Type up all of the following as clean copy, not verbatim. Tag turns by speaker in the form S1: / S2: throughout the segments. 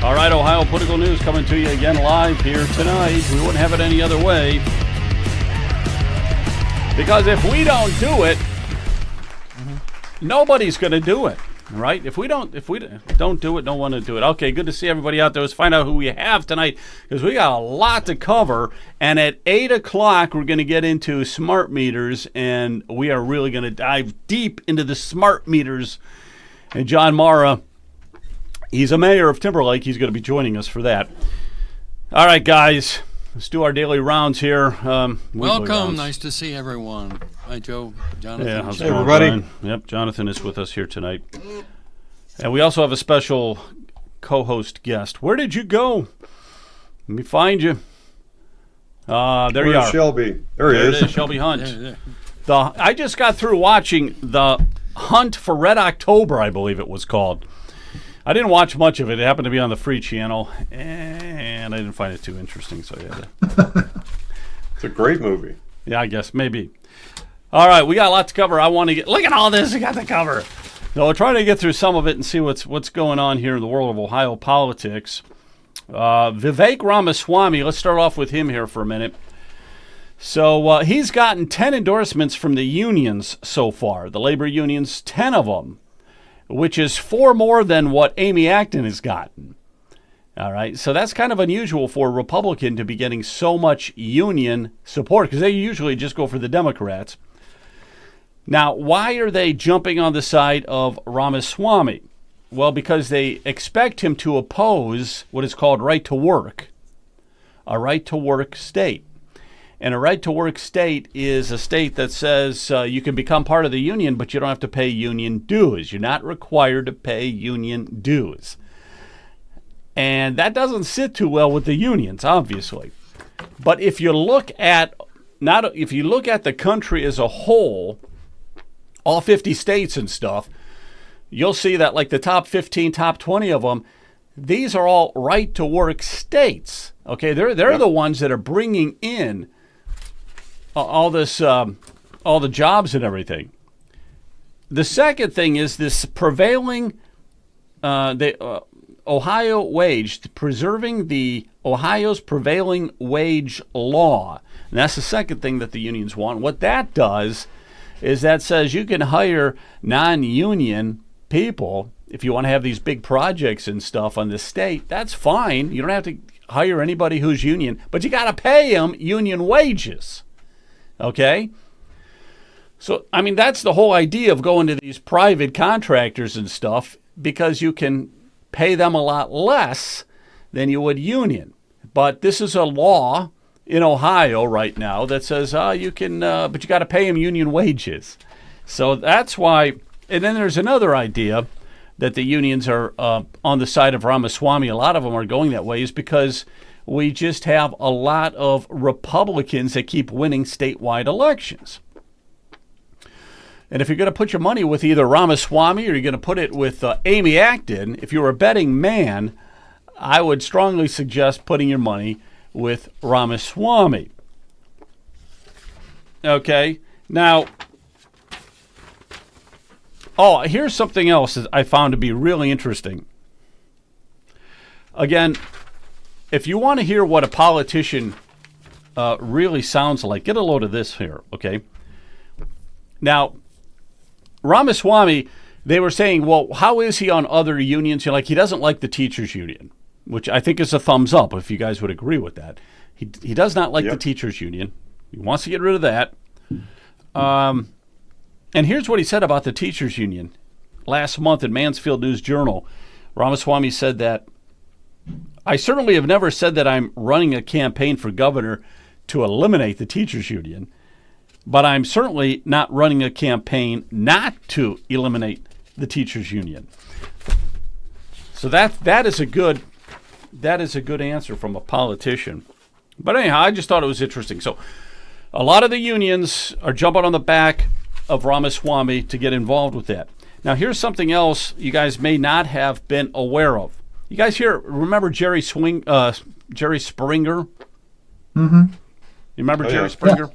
S1: All right, Ohio political news coming to you again live here tonight. We wouldn't have it any other way. Because if we don't do it, nobody's going to do it, right? If we don't do it, no one will do it. Okay, good to see everybody out there. Let's find out who we have tonight because we got a lot to cover. And at 8 o'clock, we're going to get into smart meters, and we are really going to dive deep into the smart meters. And John Marra, he's a mayor of Timberlake. He's going to be joining us for that. All right, guys. Let's do our daily rounds here.
S2: Welcome.
S1: Rounds.
S2: Nice to see everyone. Hi, Joe. Jonathan.
S1: Yeah, how's
S3: hey,
S1: it going,
S3: everybody?
S1: Brian? Yep, Jonathan is with us here tonight. And we also have a special co-host guest. Where did you go? Let me find you. There you are.
S3: Shelby. There he
S1: There
S3: is.
S1: it is, Shelby Hunt.
S2: There.
S1: I just got through watching the Hunt for Red October, I believe it was called. I didn't watch much of it. It happened to be on the free channel, and I didn't find it too interesting, so yeah.
S3: It's a great movie.
S1: Yeah, I guess, maybe. All right, we got a lot to cover. I want to get... Look at all this we got to cover. So we're trying to get through some of it and see what's going on here in the world of Ohio politics. Vivek Ramaswamy, let's start off with him here for a minute. So he's gotten 10 endorsements from the unions so far, the labor unions, 10 of them, which is 4 more than what Amy Acton has gotten. All right, so that's kind of unusual for a Republican to be getting so much union support because they usually just go for the Democrats. Now, why are they jumping on the side of Ramaswamy? Well, because they expect him to oppose what is called right to work, a right to work state. And a right to work state is a state that says you can become part of the union, but you don't have to pay union dues. You're not required to pay union dues. And that doesn't sit too well with the unions, obviously. But if you look at the country as a whole, all 50 states and stuff, you'll see that like the top 15, top 20 of them, these are all right to work states. Okay, they're the ones that are bringing in all this, all the jobs and everything. The second thing is this prevailing, Ohio wage, preserving the Ohio's prevailing wage law. And that's the second thing that the unions want. What that does is that says you can hire non-union people if you want to have these big projects and stuff on the state. That's fine. You don't have to hire anybody who's union, but you got to pay them union wages. Okay? So, I mean, that's the whole idea of going to these private contractors and stuff because you can pay them a lot less than you would union. But this is a law in Ohio right now that says you can, but you got to pay them union wages. So that's why, and then there's another idea that the unions are on the side of Ramaswamy. A lot of them are going that way is because we just have a lot of Republicans that keep winning statewide elections. And if you're going to put your money with either Ramaswamy or you're going to put it with Amy Acton, if you're a betting man, I would strongly suggest putting your money with Ramaswamy. Okay, now, here's something else that I found to be really interesting. Again, if you want to hear what a politician really sounds like, get a load of this here, okay? Now, Ramaswamy, they were saying, well, how is he on other unions? Like, he doesn't like the teachers union, which I think is a thumbs up if you guys would agree with that. He does not like the teachers union. He wants to get rid of that. And here's what he said about the teachers union. Last month in Mansfield News Journal, Ramaswamy said that, I certainly have never said that I'm running a campaign for governor to eliminate the teachers union, but I'm certainly not running a campaign not to eliminate the teachers union. So that is a good answer from a politician. But anyhow, I just thought it was interesting. So a lot of the unions are jumping on the back of Ramaswamy to get involved with that. Now here's something else you guys may not have been aware of. You guys remember Jerry Springer? Mm-hmm. You remember Jerry Springer? Yeah.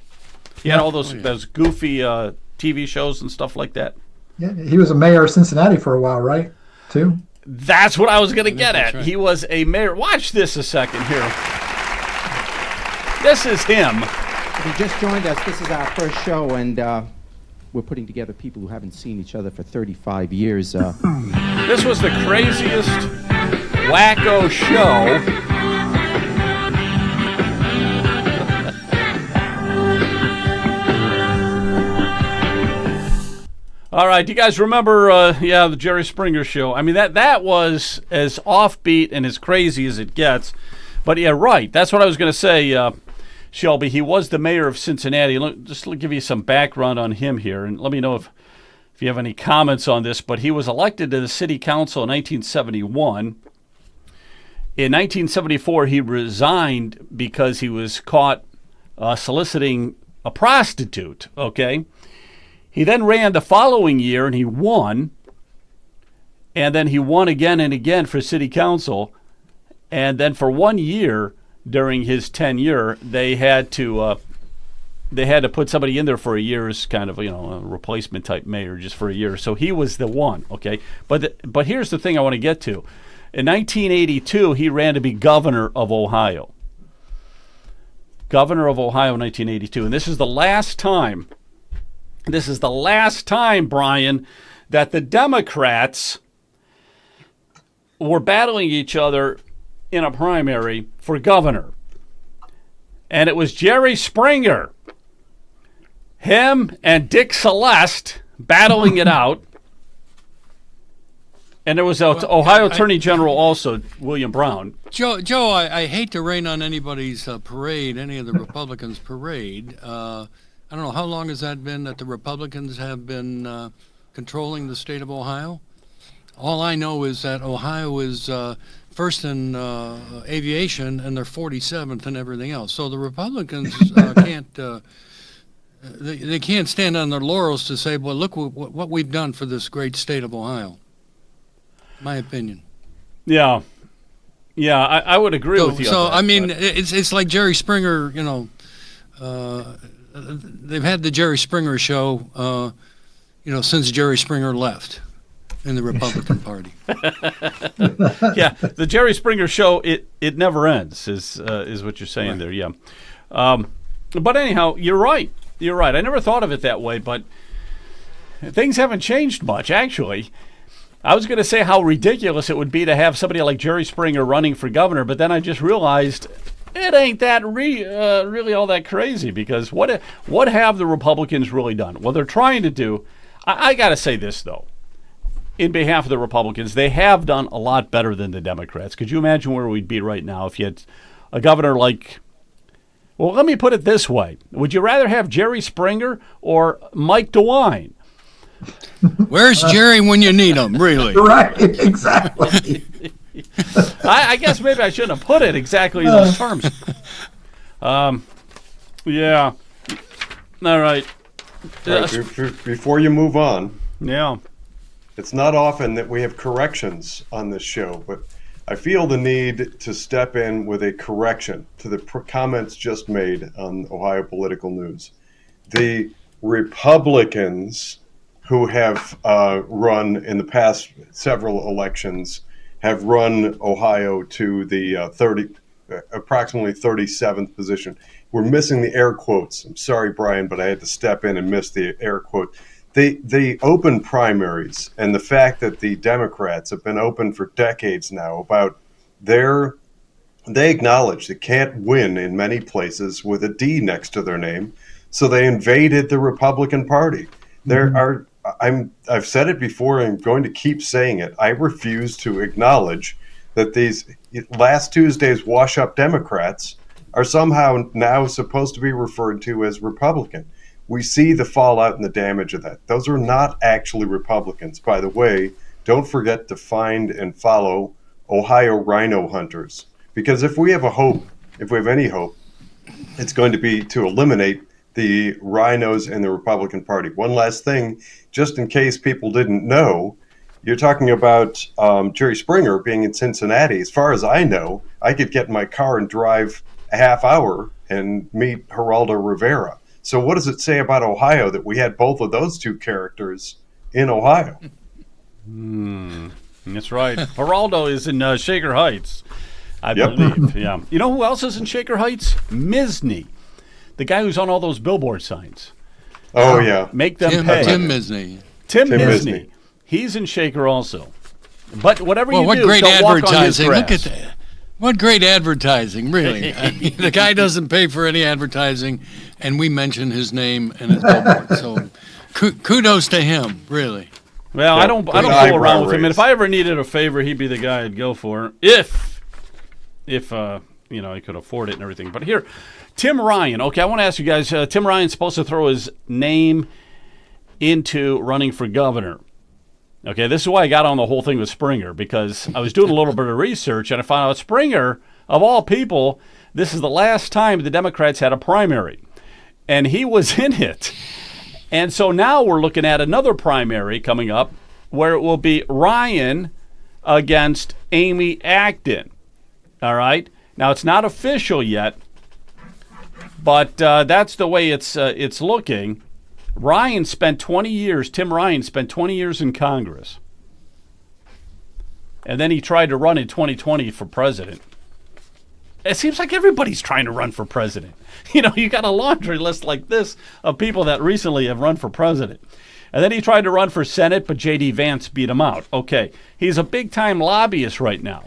S1: He had all those goofy TV shows and stuff like that.
S4: Yeah, he was a mayor of Cincinnati for a while, right? Too.
S1: That's what I was going to get at.
S2: Right.
S1: He was a mayor. Watch this a second here. This is him.
S4: If you just joined us, this is our first show, and we're putting together people who haven't seen each other for 35 years.
S1: This was the craziest wacko show. All right, do you guys remember, the Jerry Springer show? I mean, that was as offbeat and as crazy as it gets. But yeah, right. That's what I was going to say, Shelby. He was the mayor of Cincinnati. Just to give you some background on him here, and let me know if you have any comments on this. But he was elected to the city council in 1971. In 1974, he resigned because he was caught soliciting a prostitute, okay? He then ran the following year, and he won. And then he won again and again for city council. And then for 1 year during his tenure, they had to put somebody in there for a year as kind of, a replacement type mayor just for a year. So he was the one, okay? But here's the thing I want to get to. In 1982, he ran to be governor of Ohio. Governor of Ohio in 1982. And this is the last time, Brian, that the Democrats were battling each other in a primary for governor. And it was Jerry Springer, him and Dick Celeste battling it out. And there was Ohio Attorney General also, William Brown.
S2: Joe, I hate to rain on anybody's parade, any of the Republicans' parade. I don't know, how long has that been that the Republicans have been controlling the state of Ohio? All I know is that Ohio is first in aviation, and they're 47th in everything else. So the Republicans they can't stand on their laurels to say, well, look what we've done for this great state of Ohio. My opinion.
S1: Yeah, I would agree with you.
S2: So
S1: on that,
S2: I mean, it's like Jerry Springer. They've had the Jerry Springer show, since Jerry Springer left in the Republican Party.
S1: Yeah, the Jerry Springer show, it never ends, is what you're saying there, yeah. But anyhow, you're right. I never thought of it that way, but things haven't changed much, actually. I was going to say how ridiculous it would be to have somebody like Jerry Springer running for governor, but then I just realized it ain't that really all that crazy, because what have the Republicans really done? Well, they're trying to do, I got to say this, though. In behalf of the Republicans, they have done a lot better than the Democrats. Could you imagine where we'd be right now if you had a governor like, well, let me put it this way. Would you rather have Jerry Springer or Mike DeWine?
S2: Where's Jerry when you need him, really?
S5: Right, exactly.
S1: I guess maybe I shouldn't have put it exactly in those terms. Yeah. All right.
S3: Before you move on,
S1: Yeah.
S3: it's not often that we have corrections on this show, but I feel the need to step in with a correction to the comments just made on Ohio political news. The Republicans who have run in the past several elections have run Ohio to the approximately 37th position. We're missing the air quotes. I'm sorry, Brian, but I had to step in and miss the air quote. The open primaries and the fact that the Democrats have been open for decades now about they acknowledge they can't win in many places with a D next to their name, so they invaded the Republican Party. I've said it before and I'm going to keep saying it. I refuse to acknowledge that these last Tuesday's wash-up Democrats are somehow now supposed to be referred to as Republican. We see the fallout and the damage of that. Those are not actually Republicans. By the way, don't forget to find and follow Ohio rhino hunters. Because if we have any hope, it's going to be to eliminate the rhinos in the Republican Party. One last thing, just in case people didn't know, you're talking about Jerry Springer being in Cincinnati. As far as I know, I could get in my car and drive a half hour and meet Geraldo Rivera. So what does it say about Ohio that we had both of those two characters in Ohio?
S1: That's right. Geraldo is in Shaker Heights, I
S3: Yep.
S1: believe. Yeah. You know who else is in Shaker Heights? Misney, the guy who's on all those billboard signs.
S3: Oh, yeah.
S1: Make them
S2: Tim,
S1: pay.
S2: Tim Misney.
S1: Tim
S3: Tim
S1: Misney.
S3: Misney.
S1: He's in Shaker also. But whatever
S2: Well,
S1: you
S2: what
S1: do,
S2: great
S1: don't walk on his
S2: advertising. Look
S1: grass.
S2: at that. What great advertising, really. I mean, the guy doesn't pay for any advertising, and we mention his name and his billboard. So kudos to him, really.
S1: Well,
S3: Yeah,
S1: I don't
S3: good
S1: fool
S3: eyebrow
S1: around with him. And
S3: raise.
S1: if I ever needed a favor, he'd be the guy I'd go for. If I could afford it and everything. But here, Tim Ryan. Okay, I want to ask you guys. Tim Ryan's supposed to throw his name into running for governor. Okay, this is why I got on the whole thing with Springer, because I was doing a little bit of research and I found out Springer, of all people, this is the last time the Democrats had a primary. And he was in it. And so now we're looking at another primary coming up where it will be Ryan against Amy Acton. All right? Now, it's not official yet, but that's the way it's looking. Tim Ryan spent 20 years in Congress. And then he tried to run in 2020 for president. It seems like everybody's trying to run for president. You know, you got a laundry list like this of people that recently have run for president. And then he tried to run for Senate, but J.D. Vance beat him out. Okay, he's a big-time lobbyist right now.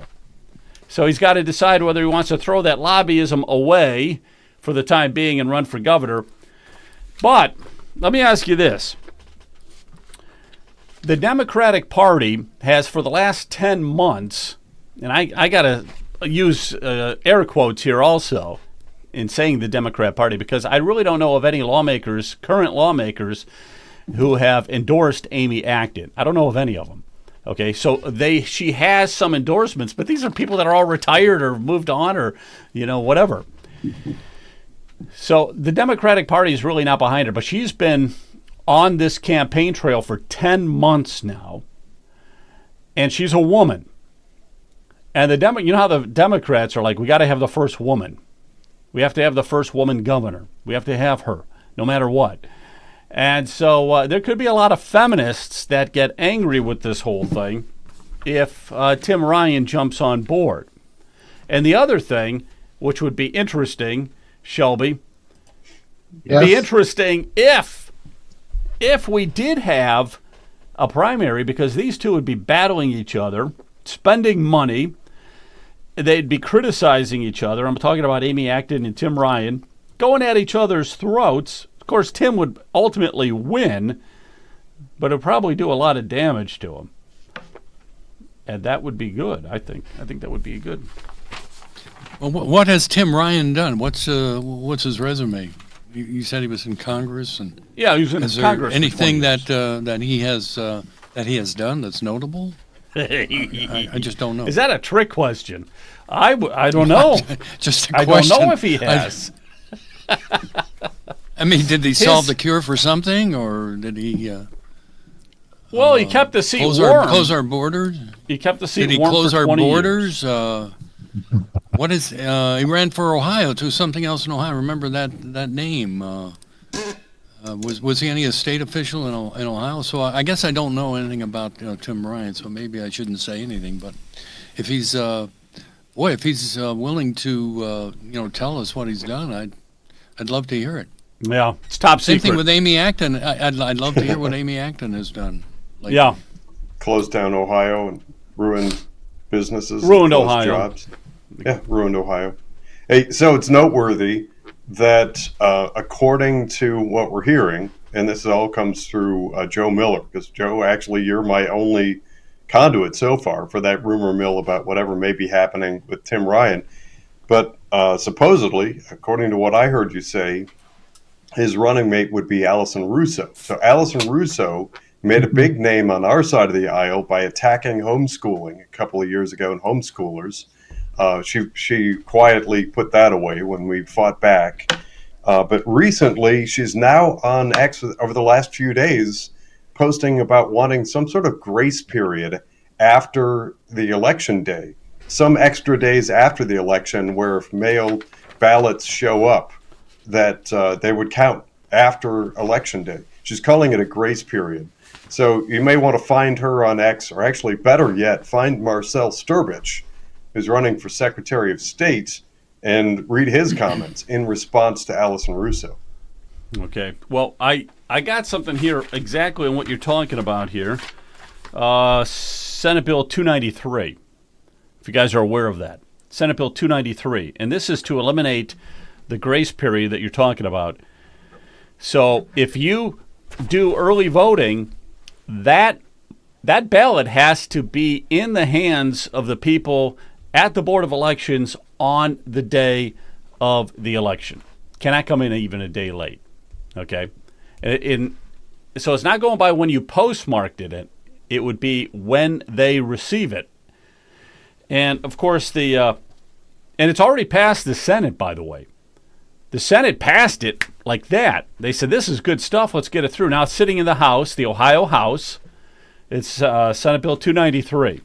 S1: So he's got to decide whether he wants to throw that lobbyism away for the time being and run for governor. But let me ask you this. The Democratic Party has, for the last 10 months, and I got to use air quotes here also in saying the Democrat Party, because I really don't know of any lawmakers, current lawmakers, who have endorsed Amy Acton. I don't know of any of them. Okay, so she has some endorsements, but these are people that are all retired or moved on or, whatever. So the Democratic Party is really not behind her, but she's been on this campaign trail for 10 months now, and she's a woman. And you know how the Democrats are like, we got to have the first woman. We have to have the first woman governor. We have to have her, no matter what. And so there could be a lot of feminists that get angry with this whole thing if Tim Ryan jumps on board. And the other thing, which would be interesting, Shelby, it'd be interesting if we did have a primary, because these two would be battling each other, spending money. They'd be criticizing each other. I'm talking about Amy Acton and Tim Ryan going at each other's throats. Of course, Tim would ultimately win, but it would probably do a lot of damage to him. And that would be good, I think. I think that would be good.
S2: Well, what has Tim Ryan done? What's his resume? You said he was in Congress, and
S1: Yeah, he was in
S2: is there
S1: Congress. for
S2: anything
S1: 20 years.
S2: that he has done that's notable? I just don't know.
S1: Is that a trick question? I don't know.
S2: Just a
S1: I
S2: question.
S1: don't know if he has.
S2: I mean, did he solve the cure for something, or did he
S1: Well, he kept the seat
S2: close
S1: warm.
S2: our borders?
S1: He kept the seat
S2: Did he
S1: warm
S2: close
S1: for
S2: our
S1: 20
S2: borders?
S1: years.
S2: What is? He ran for Ohio to something else in Ohio. Remember that name? Was he any a state official in Ohio? So I guess I don't know anything about Tim Ryan. So maybe I shouldn't say anything. But if he's willing to tell us what he's done, I'd love to hear it.
S1: Yeah, it's top
S2: Same
S1: secret.
S2: thing with Amy Acton. I'd love to hear what Amy Acton has done. Lately.
S1: Yeah,
S3: Closed down Ohio and ruined businesses.
S1: Ruined
S3: closed
S1: Ohio.
S3: Jobs. Yeah, ruined Ohio. Hey, so it's noteworthy that according to what we're hearing, and this all comes through Joe Miller, because Joe, actually, you're my only conduit so far for that rumor mill about whatever may be happening with Tim Ryan. But supposedly, according to what I heard you say, his running mate would be Allison Russo. So Allison Russo made a big name on our side of the aisle by attacking homeschooling a couple of years ago and homeschoolers. She quietly put that away when we fought back. But recently, she's now on X over the last few days posting about wanting some sort of grace period after the election day, some extra days after the election where if mail ballots show up, that they would count after election day. She's calling it a grace period. So you may want to find her on X, or actually, better yet, find Marcel Sturbich, who's running for Secretary of State, and read his comments in response to Allison Russo.
S1: Okay. Well, I got something here exactly on what you're talking about here. Senate Bill 293, if you guys are aware of that. Senate Bill 293. And this is to eliminate the grace period that you're talking about. So if you do early voting, that ballot has to be in the hands of the people at the Board of Elections on the day of the election. Cannot come in even a day late. Okay? So it's not going by when you postmarked it. It would be when they receive it. And, of course, and it's already passed the Senate, by the way. The Senate passed it like that. They said, this is good stuff. Let's get it through. Now it's sitting in the House, the Ohio House. It's Senate Bill 293.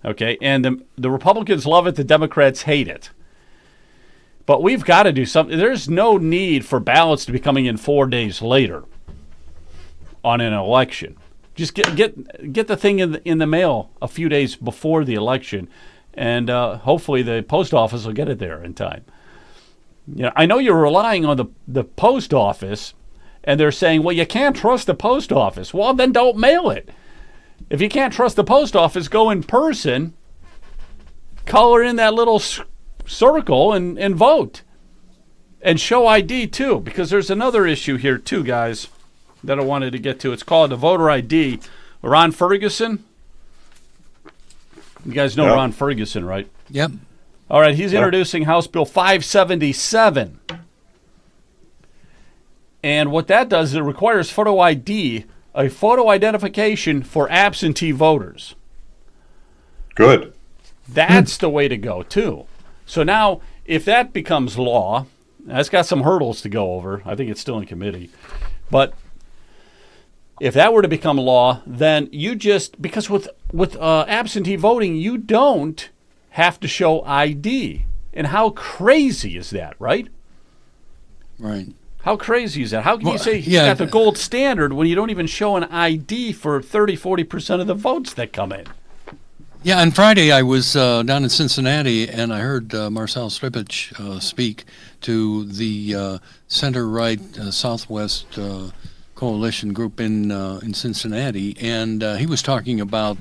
S1: Okay, and the Republicans love it. The Democrats hate it. But we've got to do something. There's no need for ballots to be coming in 4 days later on an election. Just get the thing in the mail a few days before the election, and hopefully the post office will get it there in time. You know, I know you're relying on the post office, and they're saying, well, you can't trust the post office. Well, then don't mail it. If you can't trust the post office, go in person, color in that little circle, and vote. And show ID, too, because there's another issue here, too, guys, that I wanted to get to. It's called the voter ID. Ron Ferguson. You guys know
S3: Yep.
S1: Ron Ferguson, right?
S2: Yep.
S1: All right, he's introducing House Bill 577. And what that does is it requires photo ID, a photo identification for absentee voters.
S3: Good.
S1: That's the way to go, too. So now, if that becomes law, that's got some hurdles to go over. I think it's still in committee. But if that were to become law, then you just, because with absentee voting, you don't have to show ID. And how crazy is that, right?
S2: Right.
S1: How crazy is that? How can you say he's
S2: yeah,
S1: got the gold standard when you don't even show an ID for 30-40% of the votes that come in?
S2: Yeah, on Friday I was down in Cincinnati, and I heard Marcel Sturbich speak to the center-right Southwest coalition group in Cincinnati, and he was talking about,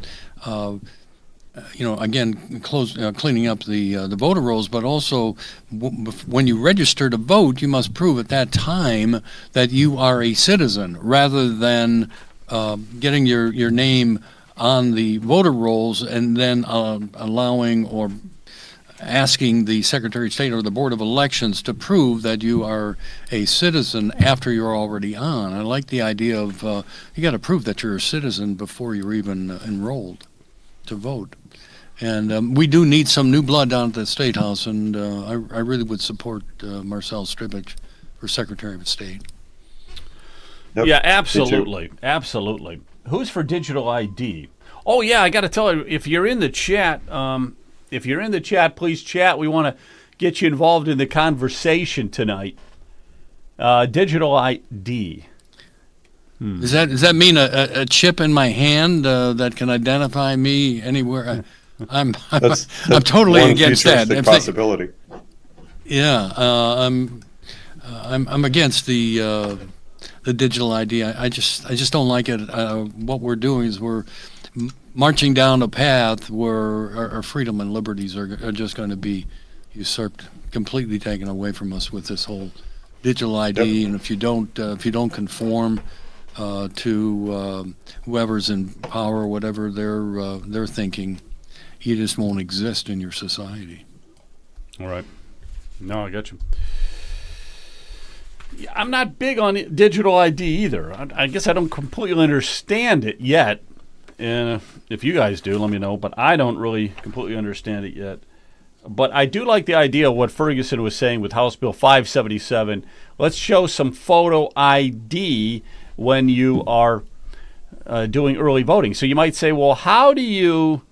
S2: again, cleaning up the voter rolls, but also when you register to vote, you must prove at that time that you are a citizen, rather than getting your name on the voter rolls and then allowing or asking the Secretary of State or the Board of Elections to prove that you are a citizen after you're already on. I like the idea of you got to prove that you're a citizen before you're even enrolled to vote. And we do need some new blood down at the State House, and I really would support Marcel Sturbich for Secretary of State.
S3: Yep.
S1: Yeah,
S3: Me too.
S1: absolutely. Absolutely. Who's for digital ID? Oh, yeah, I got to tell you, if you're in the chat, please chat. We want to get you involved in the conversation tonight. Digital ID.
S2: Does that mean a chip in my hand that can identify me anywhere? I'm totally
S3: one
S2: against that.
S3: futuristic possibility.
S2: I'm against the digital ID. I just don't like it. What we're doing is we're marching down a path where our freedom and liberties are just going to be usurped, completely taken away from us with this whole digital ID.
S3: Yep.
S2: And if you don't conform to whoever's in power, whatever they're thinking, you just won't exist in your society.
S1: All right. No, I got you. Yeah, I'm not big on digital ID either. I guess I don't completely understand it yet. And if you guys do, let me know. But I don't really completely understand it yet. But I do like the idea of what Ferguson was saying with House Bill 577. Let's show some photo ID when you are doing early voting. So you might say, well, how do you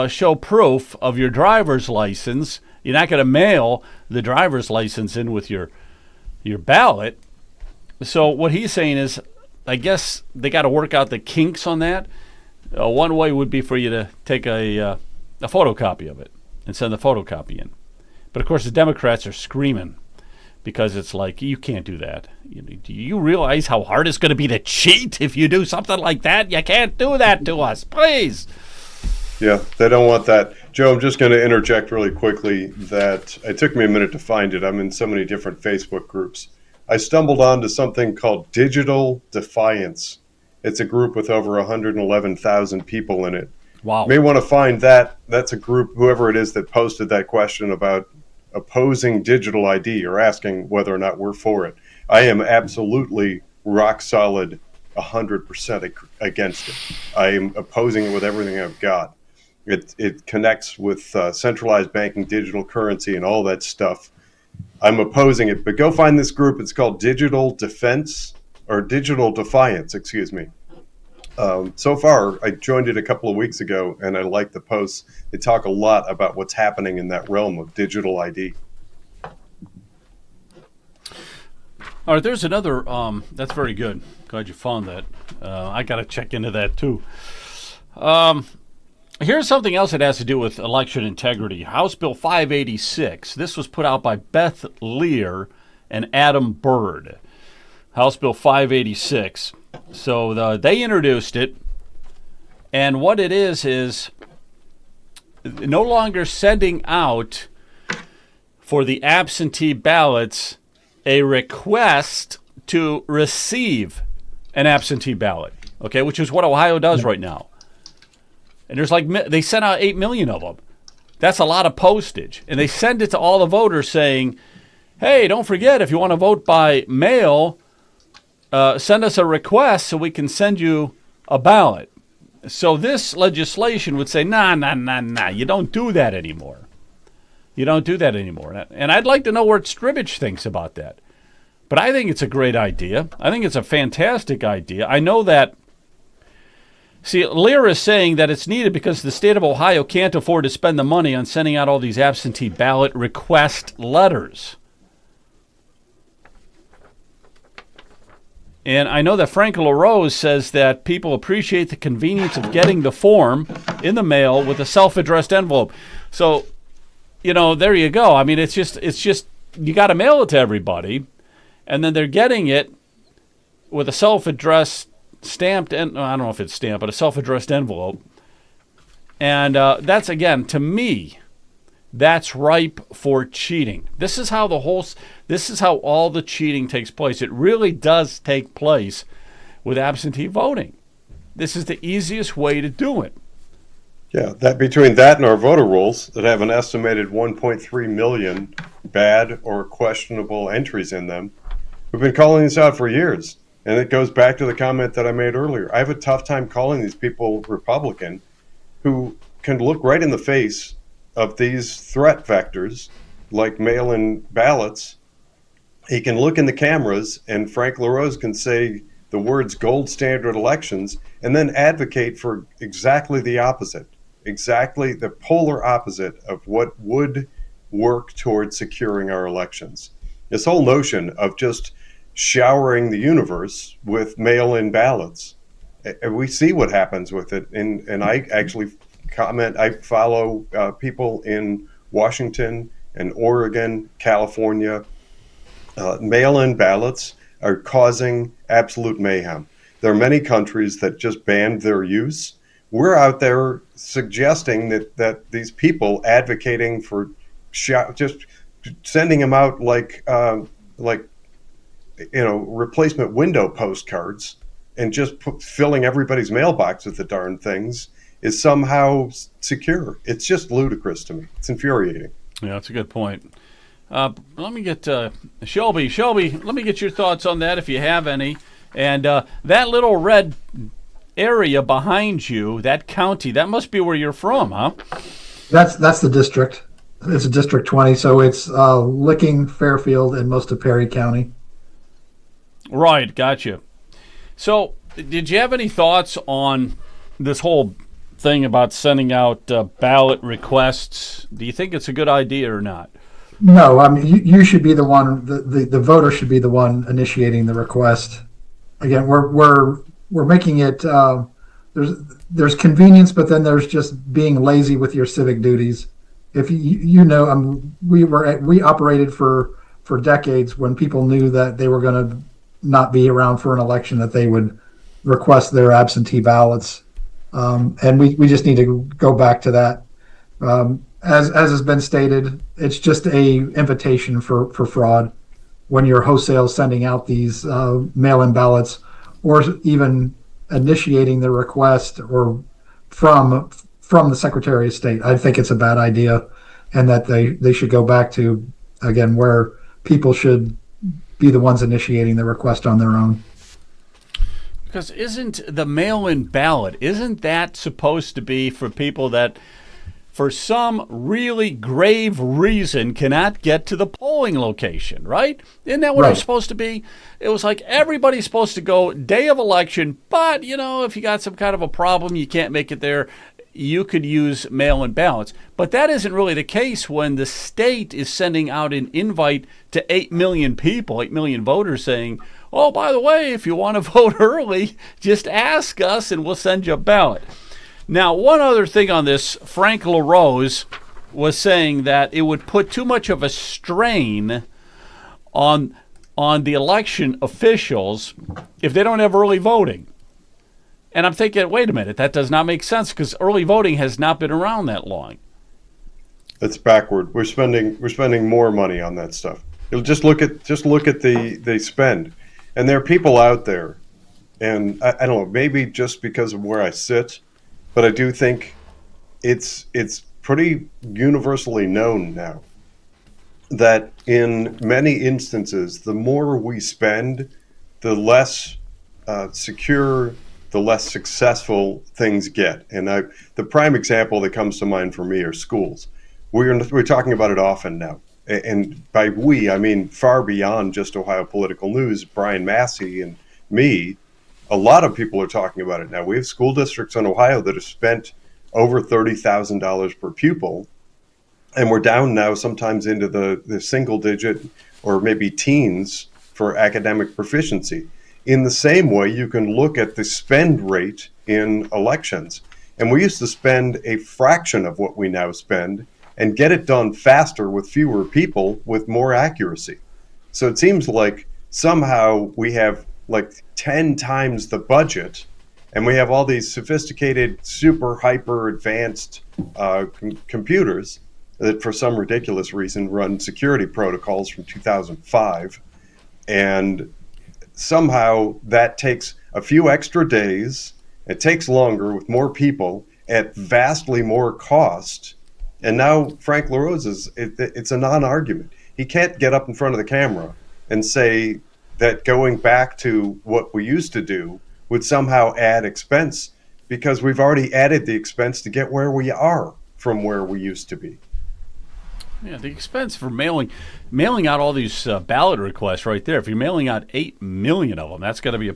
S1: show proof of your driver's license? You're not going to mail the driver's license in with your ballot. So what he's saying is, I guess they got to work out the kinks on that. One way would be for you to take a photocopy of it and send the photocopy in. But of course, the Democrats are screaming because it's like, you can't do that. Do you realize how hard it's going to be to cheat if you do something like that? You can't do that to us, please.
S3: Yeah, they don't want that. Joe, I'm just going to interject really quickly that it took me a minute to find it. I'm in so many different Facebook groups. I stumbled onto something called Digital Defiance. It's a group with over 111,000 people in it.
S1: Wow.
S3: You may want to find that. That's a group, whoever it is that posted that question about opposing digital ID or asking whether or not we're for it. I am absolutely rock solid 100% against it. I am opposing it with everything I've got. It connects with centralized banking, digital currency, and all that stuff. I'm opposing it, but go find this group. It's called Digital Defiance, excuse me. So far, I joined it a couple of weeks ago, and I like the posts. They talk a lot about what's happening in that realm of digital ID.
S1: All right, there's another, that's very good. Glad you found that. I got to check into that, too. Here's something else that has to do with election integrity. House Bill 586. This was put out by Beth Lear and Adam Byrd. House Bill 586. So they introduced it, and what it is no longer sending out for the absentee ballots a request to receive an absentee ballot, okay, which is what Ohio does right now. And there's they sent out 8 million of them. That's a lot of postage. And they send it to all the voters saying, hey, don't forget, if you want to vote by mail, send us a request so we can send you a ballot. So this legislation would say, nah, you don't do that anymore. You don't do that anymore. And I'd like to know what Stribich thinks about that. But I think it's a great idea. I think it's a fantastic idea. I know that, see, Lear is saying that it's needed because the state of Ohio can't afford to spend the money on sending out all these absentee ballot request letters. And I know that Frank LaRose says that people appreciate the convenience of getting the form in the mail with a self-addressed envelope. So, there you go. I mean, it's just you got to mail it to everybody, and then they're getting it with a self-addressed stamped, I don't know if it's stamped, but a self-addressed envelope. And that's, again, to me, that's ripe for cheating. This is how all the cheating takes place. It really does take place with absentee voting. This is the easiest way to do it.
S3: Yeah, that between that and our voter rolls that have an estimated 1.3 million bad or questionable entries in them, we've been calling this out for years. And it goes back to the comment that I made earlier. I have a tough time calling these people Republican who can look right in the face of these threat vectors like mail-in ballots. He can look in the cameras, and Frank LaRose can say the words gold standard elections and then advocate for exactly the opposite, exactly the polar opposite of what would work towards securing our elections. This whole notion of just showering the universe with mail-in ballots. We see what happens with it. And I actually I follow people in Washington and Oregon, California. Mail-in ballots are causing absolute mayhem. There are many countries that just banned their use. We're out there suggesting that these people advocating for just sending them out like replacement window postcards and just filling everybody's mailbox with the darn things is somehow secure. It's just ludicrous to me. It's infuriating.
S1: Yeah, that's a good point. Let me get Shelby. Shelby, let me get your thoughts on that if you have any. And that little red area behind you, that county, that must be where you're from, huh?
S5: That's the district. It's a District 20, so it's Licking, Fairfield, and most of Perry County.
S1: Right, gotcha. So, did you have any thoughts on this whole thing about sending out ballot requests? Do you think it's a good idea or not?
S5: No, I mean you should be the one. The voter should be the one initiating the request. again, we're making it. There's convenience, but then there's just being lazy with your civic duties. If we operated for decades when people knew that they were going to not be around for an election, that they would request their absentee ballots, and we just need to go back to that. As has been stated, it's just a invitation for fraud when you're wholesale sending out these mail-in ballots, or even initiating the request or from the Secretary of State. I think it's a bad idea, and that they should go back to, again, where people should be the ones initiating the request on their own.
S1: Because isn't the mail-in ballot, isn't that supposed to be for people that for some really grave reason cannot get to the polling location, right? Isn't that what it was supposed to be? It was like everybody's supposed to go day of election, but, if you got some kind of a problem, you can't make it there, you could use mail-in ballots. But that isn't really the case when the state is sending out an invite to 8 million people, 8 million voters, saying, oh, by the way, if you want to vote early, just ask us and we'll send you a ballot. Now, one other thing on this, Frank LaRose was saying that it would put too much of a strain on the election officials if they don't have early voting. And I'm thinking, wait a minute, that does not make sense because early voting has not been around that long.
S3: It's backward. We're spending more money on that stuff. You'll just look at the spend, and there are people out there, and I don't know, maybe just because of where I sit, but I do think it's pretty universally known now that in many instances, the more we spend, the less secure, the less successful things get. And the prime example that comes to mind for me are schools. We're talking about it often now. And by we, I mean far beyond just Ohio political news. Brian Massey and me, a lot of people are talking about it now. We have school districts in Ohio that have spent over $30,000 per pupil, and we're down now sometimes into the single digit or maybe teens for academic proficiency. In the same way, you can look at the spend rate in elections. And we used to spend a fraction of what we now spend and get it done faster with fewer people with more accuracy. So it seems like somehow we have like 10 times the budget, and we have all these sophisticated, super hyper advanced computers that for some ridiculous reason run security protocols from 2005. And somehow that takes a few extra days, it takes longer with more people at vastly more cost. And now Frank LaRose it's a non-argument. He can't get up in front of the camera and say that going back to what we used to do would somehow add expense, because we've already added the expense to get where we are from where we used to be.
S1: Yeah, the expense for mailing out all these ballot requests right there. If you're mailing out 8 million of them, that's got to be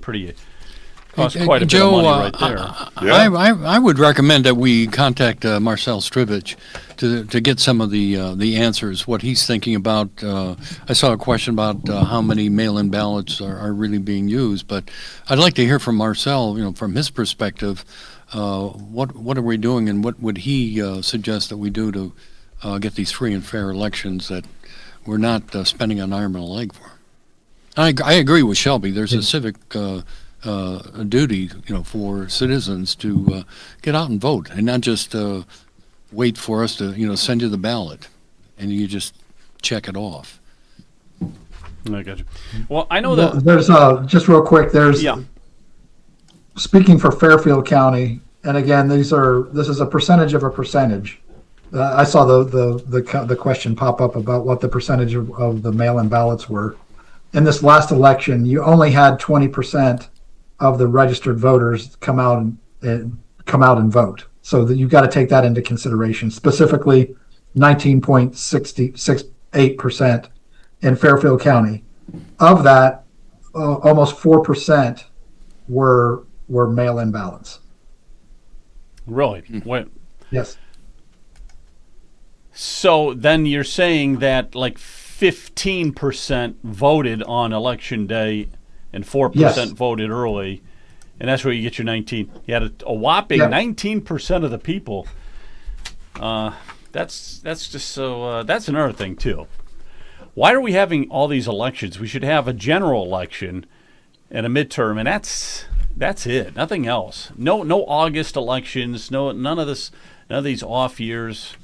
S1: cost quite a bit of money right there.
S2: I would recommend that we contact Marcel Strivich to get some of the answers, what he's thinking about. I saw a question about how many mail-in ballots are really being used, but I'd like to hear from Marcel, from his perspective, what are we doing and what would he suggest that we do to get these free and fair elections that we're not spending an arm and a leg for. I agree with Shelby. There's a civic a duty, for citizens to get out and vote, and not just wait for us to, send you the ballot, and you just check it off.
S1: I got you. Well, I know that
S5: there's just real quick. Speaking for Fairfield County, and again, this is a percentage of a percentage. I saw the question pop up about what the percentage of the mail-in ballots were. In this last election, you only had 20% of the registered voters come out and vote. So that you've got to take that into consideration. Specifically, 19.68% in Fairfield County. Of that, almost 4% were mail-in ballots.
S1: Really? Wait.
S5: Yes.
S1: So then you're saying that like 15% voted on election day and 4%
S5: Yes.
S1: voted early. And that's where you get your 19. You had a whopping
S5: Yep.
S1: 19% of the people. That's just so. That's another thing too. Why are we having all these elections? We should have a general election and a midterm, and that's it. Nothing else. No August elections. None of this. None of these off years.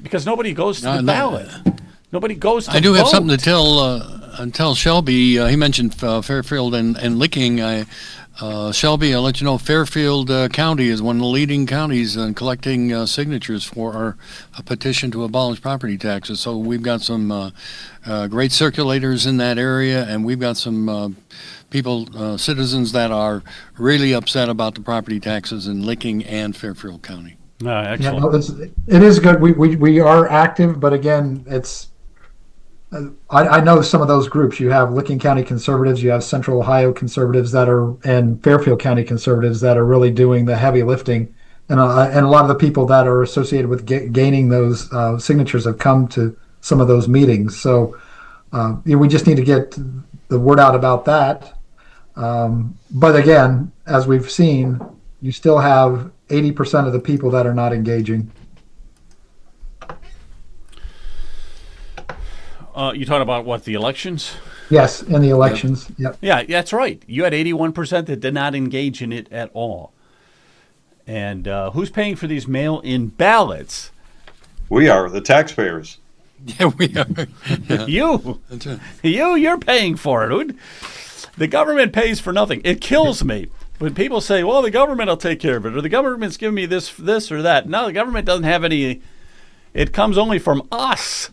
S1: Because nobody goes to the ballot. Nobody goes to
S2: I do have
S1: vote.
S2: something to tell Shelby. He mentioned Fairfield and Licking. Shelby, I'll let you know, Fairfield County is one of the leading counties in collecting signatures for a petition to abolish property taxes. So we've got some great circulators in that area, and we've got some people, citizens that are really upset about the property taxes in Licking and Fairfield County.
S1: Excellent.
S5: Yeah, no, it is good. We are active, but again, it's. I know some of those groups. You have Licking County conservatives, you have Central Ohio conservatives and Fairfield County conservatives that are really doing the heavy lifting, and a lot of the people that are associated with gaining those signatures have come to some of those meetings. So we just need to get the word out about that. But again, as we've seen, you still have 80% of the people that are not engaging.
S1: You talking about what, the elections?
S5: Yes, in the elections. Yep.
S1: Yeah, that's right. You had 81% that did not engage in it at all. And who's paying for these mail-in ballots?
S3: We are the taxpayers.
S2: Yeah, we are. Yeah.
S1: You.
S2: That's it.
S1: You're paying for it. The government pays for nothing. It kills me when people say, well, the government will take care of it, or the government's giving me this or that. No, the government doesn't have any. It comes only from us.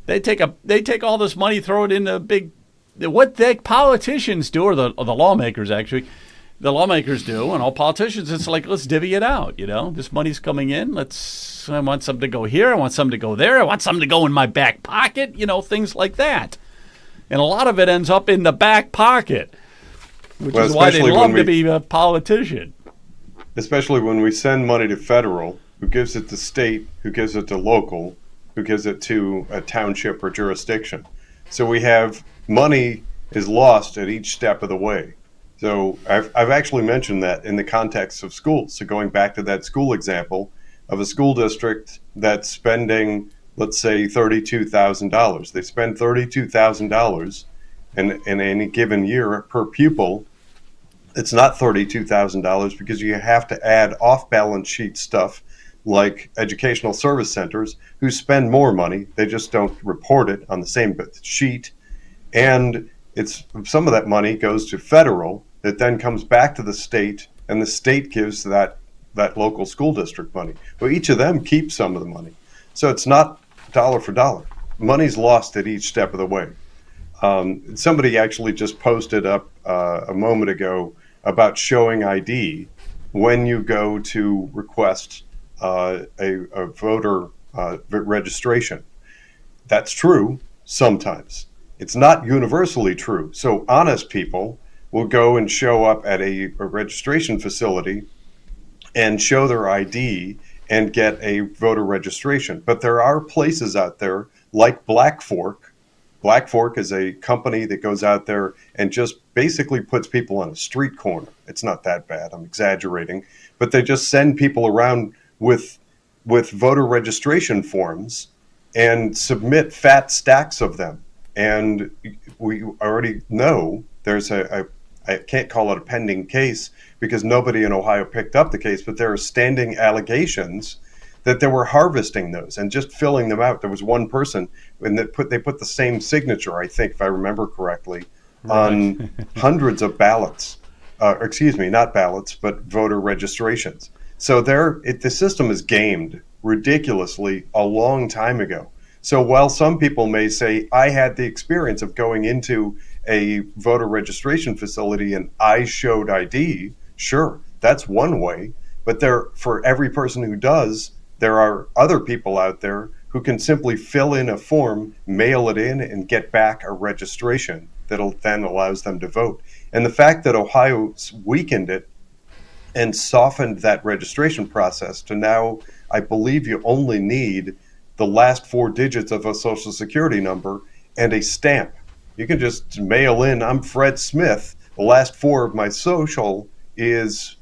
S1: They take all this money, throw it in a big. What the politicians do, or the lawmakers actually, the lawmakers do, and all politicians, it's like, let's divvy it out. This money's coming in. I want some to go here. I want some to go there. I want some to go in my back pocket. Things like that. And a lot of it ends up in the back pocket, which is why they love to be a politician.
S3: Especially when we send money to federal, who gives it to state, who gives it to local, who gives it to a township or jurisdiction. So we have money is lost at each step of the way. So I've actually mentioned that in the context of schools. So going back to that school example of a school district that's spending, let's say, $32,000. They spend $32,000 in any given year per pupil. It's not $32,000 because you have to add off-balance sheet stuff like educational service centers who spend more money. They just don't report it on the same sheet. And some of that money goes to federal that then comes back to the state, and the state gives that local school district money. Well, each of them keeps some of the money. So it's not dollar for dollar. Money's lost at each step of the way. Somebody actually just posted up a moment ago about showing ID when you go to request a voter registration. That's true sometimes. It's not universally true. So honest people will go and show up at a registration facility and show their ID and get a voter registration. But there are places out there like Black Fork. Black Fork is a company that goes out there and just basically puts people on a street corner. It's not that bad, I'm exaggerating, but they just send people around with voter registration forms and submit fat stacks of them. And we already know there's I can't call it a pending case because nobody in Ohio picked up the case, but there are standing allegations that they were harvesting those and just filling them out. There was one person, and they put the same signature, I think, if I remember correctly, on hundreds of ballots. Not ballots, but voter registrations. So the system is gamed ridiculously a long time ago. So while some people may say, I had the experience of going into a voter registration facility and I showed ID, sure, that's one way. But for every person who does, there are other people out there who can simply fill in a form, mail it in, and get back a registration that'll then allows them to vote. And the fact that Ohio's weakened it and softened that registration process to now, I believe you only need the last 4 digits of a social security number and a stamp. You can just mail in, I'm Fred Smith. The last four of my social is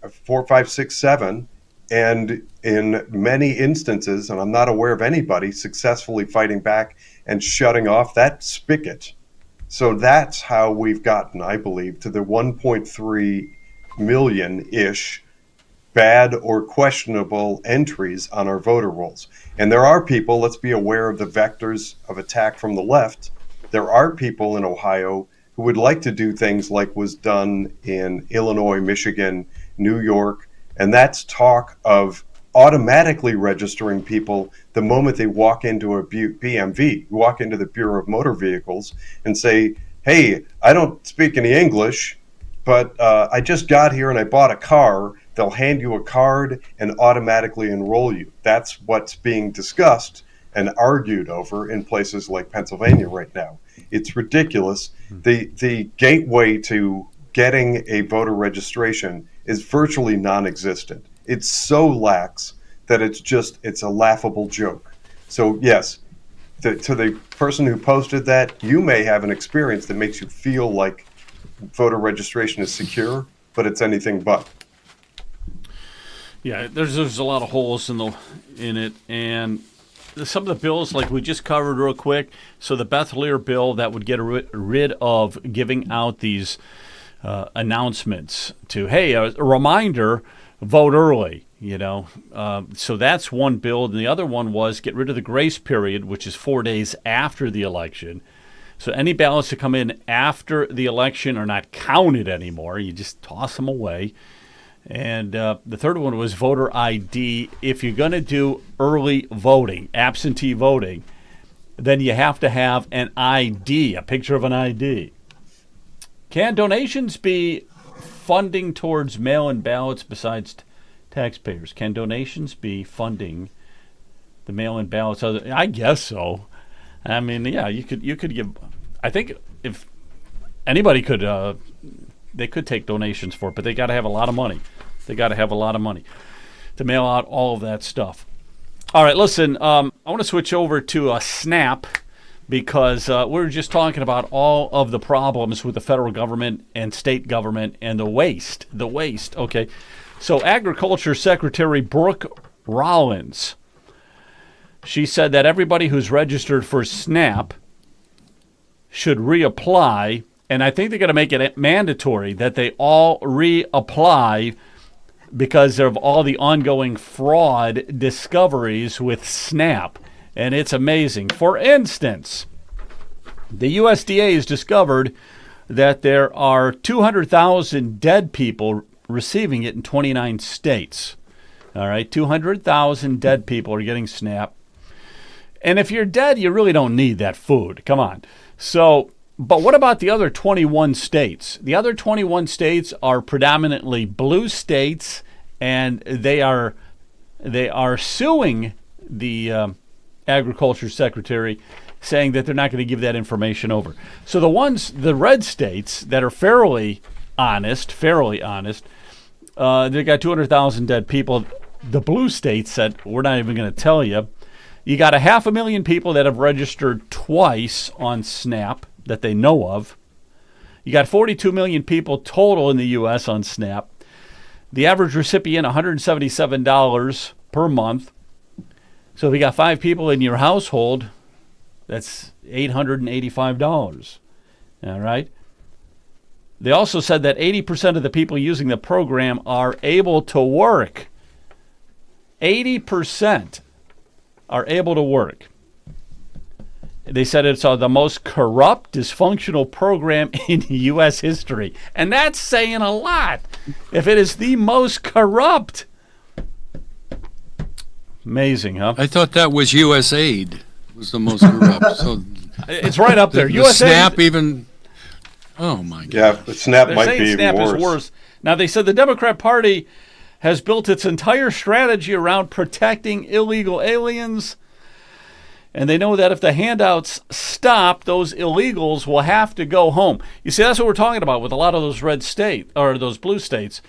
S3: 4567. And in many instances, and I'm not aware of anybody successfully fighting back and shutting off that spigot. So that's how we've gotten, I believe, to the 1.3 million-ish bad or questionable entries on our voter rolls. And there are people, let's be aware of the vectors of attack from the left. There are people in Ohio who would like to do things like was done in Illinois, Michigan, New York, and that's talk of automatically registering people the moment they walk into a BMV, walk into the Bureau of Motor Vehicles and say, hey, I don't speak any English, but I just got here and I bought a car. They'll hand you a card and automatically enroll you. That's what's being discussed and argued over in places like Pennsylvania right now. It's ridiculous. The gateway to getting a voter registration is virtually non-existent. It's so lax that it's a laughable joke. So yes, to the person who posted that, you may have an experience that makes you feel like voter registration is secure, but it's anything but.
S1: Yeah, there's a lot of holes in it, and some of the bills, like we just covered real quick. So the Beth Lear bill that would get rid of giving out these announcements to, hey, a reminder, vote early. So that's one bill, and the other one was get rid of the grace period, which is 4 days after the election. So any ballots that come in after the election are not counted anymore. You just toss them away. And the third one was voter ID. If you're going to do early voting, absentee voting, then you have to have an ID, a picture of an ID. Can donations be funding towards mail-in ballots besides taxpayers? Can donations be funding the mail-in ballots? I guess so. I mean, yeah, you could give. I think if anybody could, they could take donations for it, but they got to have a lot of money. They got to have a lot of money to mail out all of that stuff. All right, listen, I want to switch over to SNAP because we were just talking about all of the problems with the federal government and state government and the waste. Okay, so Agriculture Secretary Brooke Rollins, she said that everybody who's registered for SNAP should reapply, and I think they're going to make it mandatory that they all reapply because of all the ongoing fraud discoveries with SNAP. And it's amazing. For instance, the USDA has discovered that there are 200,000 dead people receiving it in 29 states. All right, 200,000 dead people are getting SNAP. And if you're dead, you really don't need that food. Come on. So, but what about the other 21 states? The other 21 states are predominantly blue states, and they are suing the Agriculture Secretary, saying that they're not going to give that information over. So the red states that are fairly honest, they got 200,000 dead people. The blue states said, we're not even going to tell you. You got 500,000 people that have registered twice on SNAP that they know of. You got 42 million people total in the U.S. on SNAP. The average recipient, $177 per month. So if you got 5 people in your household, that's $885. All right. They also said that 80% of the people using the program are able to work. 80% are able to work. They said it's the most corrupt, dysfunctional program in U.S. history. And that's saying a lot. If it is the most corrupt. Amazing, huh?
S2: I thought that was USAID was the most corrupt. So
S1: it's right up there.
S2: the
S1: USAID,
S2: SNAP even. Oh my God.
S3: Yeah, but SNAP
S1: they're
S3: might
S1: saying
S3: be even
S1: SNAP
S3: worse.
S1: is worse. Now, they said the Democrat Party has built its entire strategy around protecting illegal aliens. And they know that if the handouts stop, those illegals will have to go home. You see, that's what we're talking about with a lot of those red states or those blue states.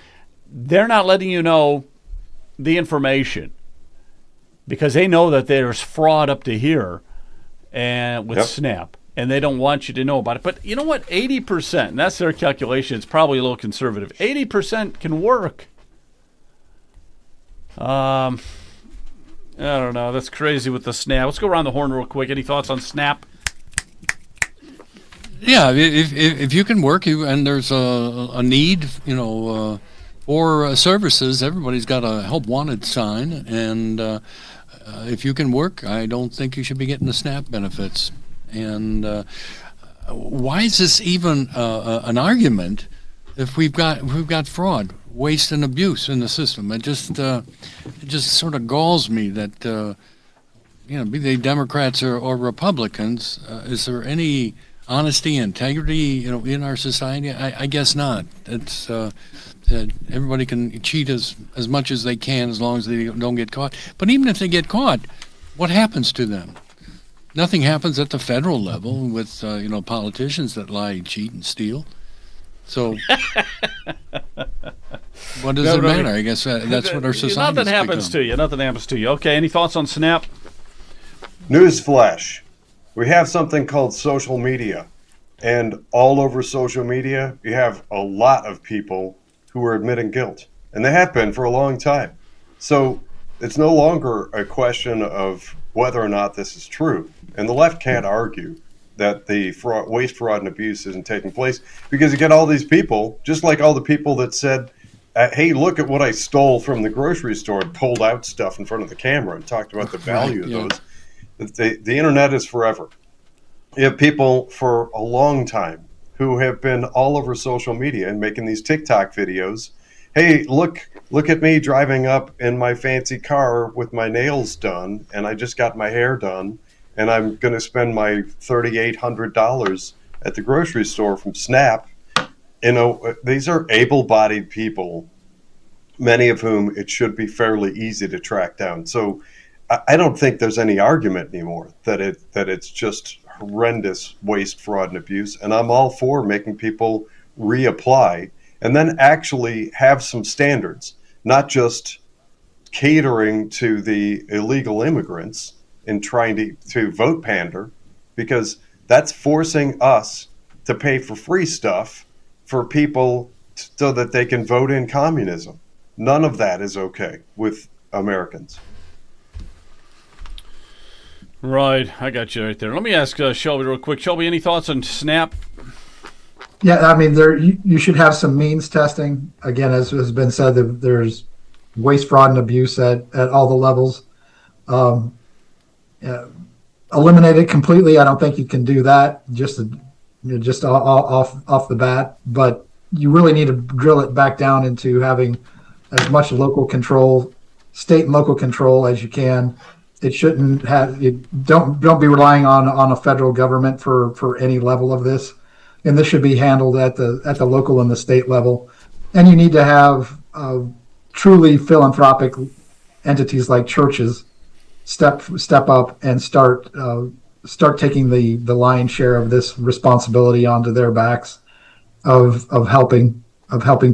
S1: They're not letting you know the information because they know that there's fraud up to here and with SNAP. and they don't want you to know about it. But you know what? 80%, and that's their calculation. It's probably a little conservative. 80% can work. I don't know. That's crazy with the SNAP. Let's go around the horn real quick. Any thoughts on SNAP?
S2: Yeah, if you can work, and there's a need, for services, everybody's got a help wanted sign, and if you can work, I don't think you should be getting the SNAP benefits. And why is this even an argument if we've got fraud, waste, and abuse in the system? It just sort of galls me that be they Democrats or Republicans, is there any honesty, integrity, in our society? I guess not. It's everybody can cheat as much as they can as long as they don't get caught. But even if they get caught, what happens to them? Nothing happens at the federal level with politicians that lie, cheat, and steal. So what does it matter? I guess that's what our society.
S1: Nothing happens to you. Nothing happens to you. Okay. Any thoughts on SNAP?
S3: Newsflash. We have something called social media, and all over social media, you have a lot of people who are admitting guilt, and they have been for a long time. So it's no longer a question of whether or not this is true, and the left can't argue that the waste, fraud, and abuse isn't taking place, because you get all these people, just like all the people that said, hey, look at what I stole from the grocery store, and pulled out stuff in front of the camera and talked about the value of those. The internet is forever. You have people for a long time who have been all over social media and making these TikTok videos. Hey, look at me driving up in my fancy car with my nails done, and I just got my hair done, and I'm going to spend my $3,800 at the grocery store from SNAP. These are able-bodied people, many of whom it should be fairly easy to track down. So I don't think there's any argument anymore that it's just horrendous waste, fraud, and abuse. And I'm all for making people reapply and then actually have some standards, not just catering to the illegal immigrants and trying to vote pander, because that's forcing us to pay for free stuff for people so that they can vote in communism. None of that is okay with Americans.
S1: Right, I got you right there. Let me ask Shelby real quick. Shelby, any thoughts on SNAP?
S5: Yeah, I mean, you should have some means testing. Again, as has been said, there's waste, fraud, and abuse at all the levels. Eliminate it completely. I don't think you can do that just off the bat. But you really need to drill it back down into having as much local control, state and local control as you can. It shouldn't have. Don't be relying on a federal government for any level of this, and this should be handled at the local and the state level. And you need to have truly philanthropic entities like churches step up and start taking the lion's share of this responsibility onto their backs of helping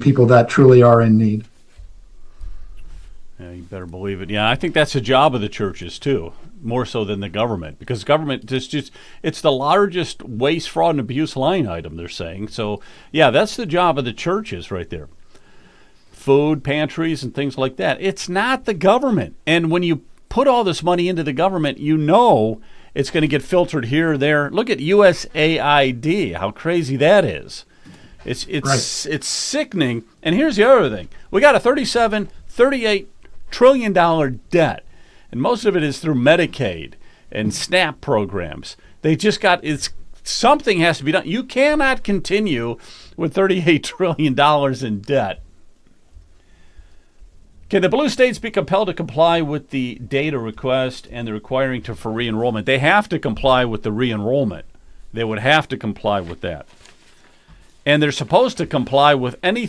S5: people that truly are in need.
S1: Yeah, you better believe it. Yeah, I think that's the job of the churches too, more so than the government, because government it's the largest waste, fraud, and abuse line item, they're saying. So yeah, that's the job of the churches right there. Food pantries and things like that. It's not the government. And when you put all this money into the government, it's going to get filtered here or there. Look at USAID, how crazy that is. It's
S5: right.
S1: It's sickening. And here's the other thing. We got a $38 trillion debt, and most of it is through Medicaid and SNAP programs. They just something has to be done. You cannot continue with $38 trillion in debt. Can the blue states be compelled to comply with the data request and the requiring for re-enrollment? They have to comply with the re-enrollment. They would have to comply with that. And they're supposed to comply with any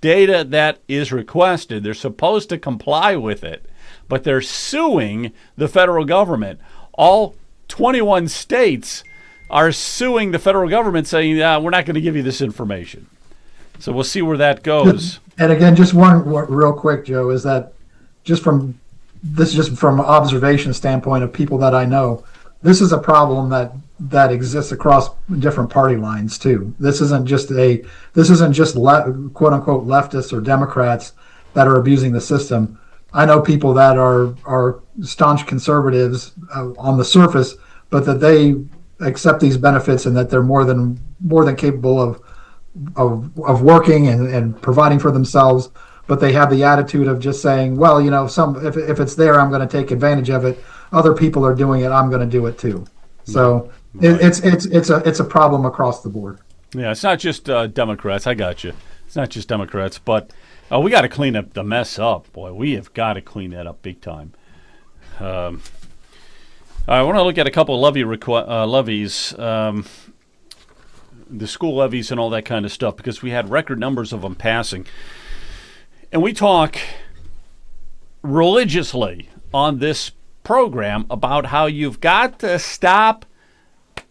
S1: data that is requested. They're supposed to comply with it. But they're suing the federal government. All 21 states are suing the federal government saying, we're not going to give you this information. So we'll see where that goes.
S5: And again, just one real quick, Joe, is that just from observation standpoint of people that I know, this is a problem that that exists across different party lines too. This isn't just quote unquote leftists or Democrats that are abusing the system. I know people that are staunch conservatives on the surface, but that they accept these benefits and that they're more than capable of working and providing for themselves. But they have the attitude of just saying, well, if it's there, I'm going to take advantage of it. Other people are doing it, I'm going to do it too. So right. It's a problem across the board.
S1: Yeah, it's not just Democrats. I got you. It's not just Democrats, but we got to clean up the mess up. Boy, we have got to clean that up big time. I want to look at a couple of levies, the school levies and all that kind of stuff, because we had record numbers of them passing. And we talk religiously on this program about how you've got to stop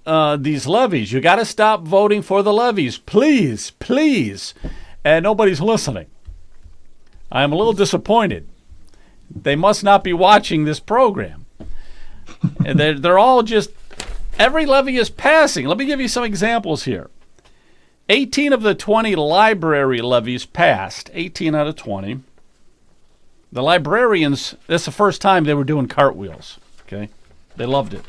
S1: these levies. You got to stop voting for the levies. Please, please. And nobody's listening. I'm a little disappointed. They must not be watching this program. And they're all just, every levy is passing. Let me give you some examples here. 18 of the 20 library levies passed. 18 out of 20. The librarians, that's the first time they were doing cartwheels. Okay? They loved it.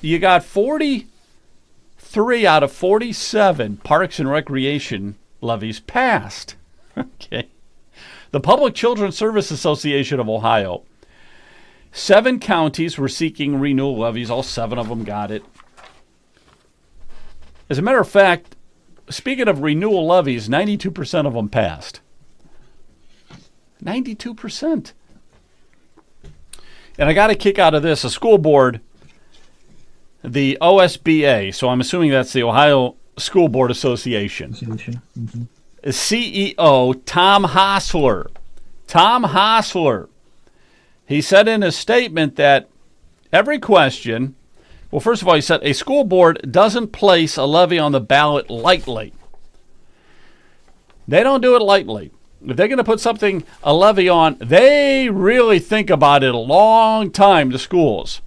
S1: You got 43 out of 47 parks and recreation levies passed. Okay. The Public Children's Service Association of Ohio. 7 counties were seeking renewal levies. All 7 of them got it. As a matter of fact, speaking of renewal levies, 92% of them passed. 92%. And I got a kick out of this. A school board, the OSBA, so I'm assuming that's the Ohio School Board Association.
S5: Mm-hmm.
S1: CEO Tom Hostler, he said in a statement that every question, well, first of all, he said a school board doesn't place a levy on the ballot lightly. They don't do it lightly. If they're going to put a levy on, they really think about it a long time, the schools.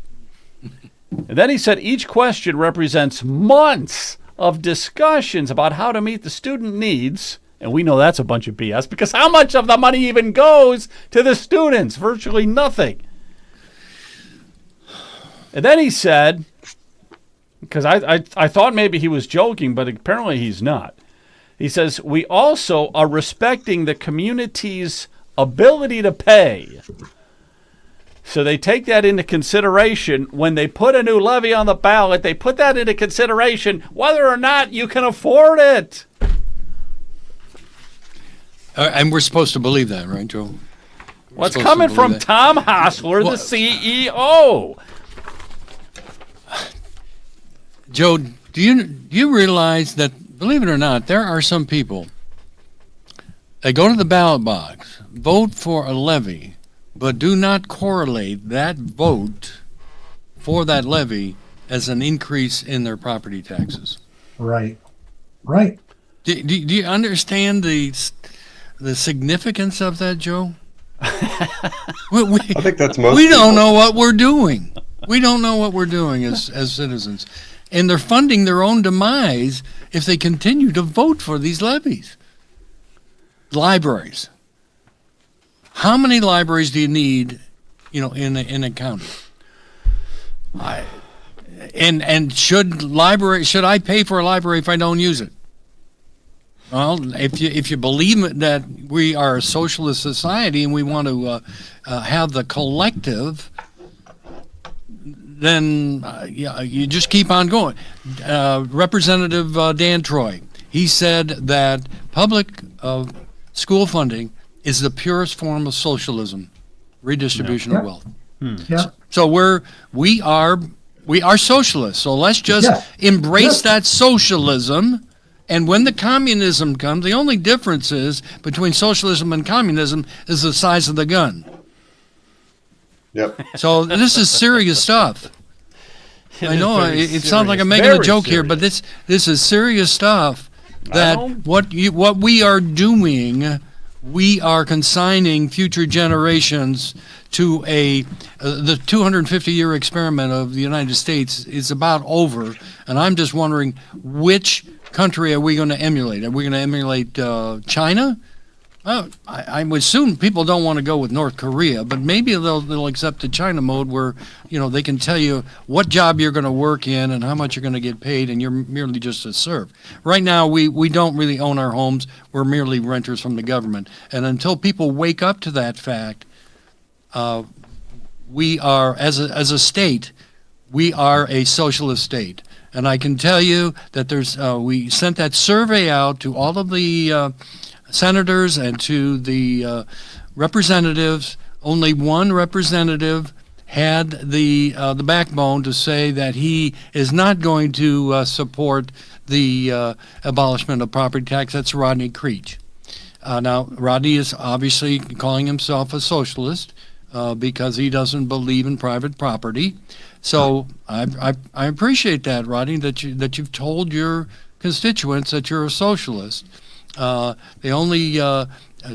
S1: And then he said each question represents months of discussions about how to meet the student needs. And we know that's a bunch of BS, because how much of the money even goes to the students? Virtually nothing. And then he said, because I thought maybe he was joking, but apparently he's not. He says, we also are respecting the community's ability to pay. So they take that into consideration. When they put a new levy on the ballot, they put that into consideration whether or not you can afford it.
S2: And we're supposed to believe that, right, Joe?
S1: What's coming from that. Tom Hostler, the CEO.
S2: Joe, do you realize that, believe it or not, there are some people that go to the ballot box, vote for a levy, but do not correlate that vote for that levy as an increase in their property taxes?
S5: Right.
S2: Do you understand the significance of that, Joe?
S3: I think that's most.
S2: We don't know what we're doing. We don't know what we're doing as citizens. And they're funding their own demise if they continue to vote for these levies. Libraries. How many libraries do you need, in a county? And should I pay for a library if I don't use it? Well, if you believe that we are a socialist society and we want to have the collective, then you just keep on going. Representative Dan Troy, he said that public school funding is the purest form of socialism, redistribution of wealth.
S5: Yeah.
S2: So we are socialists. So let's just embrace that socialism. And when the communism comes, the only difference is between socialism and communism is the size of the gun.
S3: Yep.
S2: So this is serious stuff. I know it sounds like I'm making a joke here, but this is serious stuff. That what we are doing we are consigning future generations to the 250-year experiment of the United States is about over, and I'm just wondering which country are we going to emulate? Are we going to emulate China? I would assume people don't want to go with North Korea, but maybe they'll accept the China mode where, they can tell you what job you're going to work in and how much you're going to get paid, and you're merely just a serf. Right now, we don't really own our homes. We're merely renters from the government. And until people wake up to that fact, we are, as a state, we are a socialist state. And I can tell you that we sent that survey out to all of the senators and to the representatives. Only one representative had the backbone to say that he is not going to support the abolishment of property tax. That's Rodney Creech. Now, Rodney is obviously calling himself a socialist because he doesn't believe in private property. So I appreciate that, Rodney, that you've told your constituents that you're a socialist. The only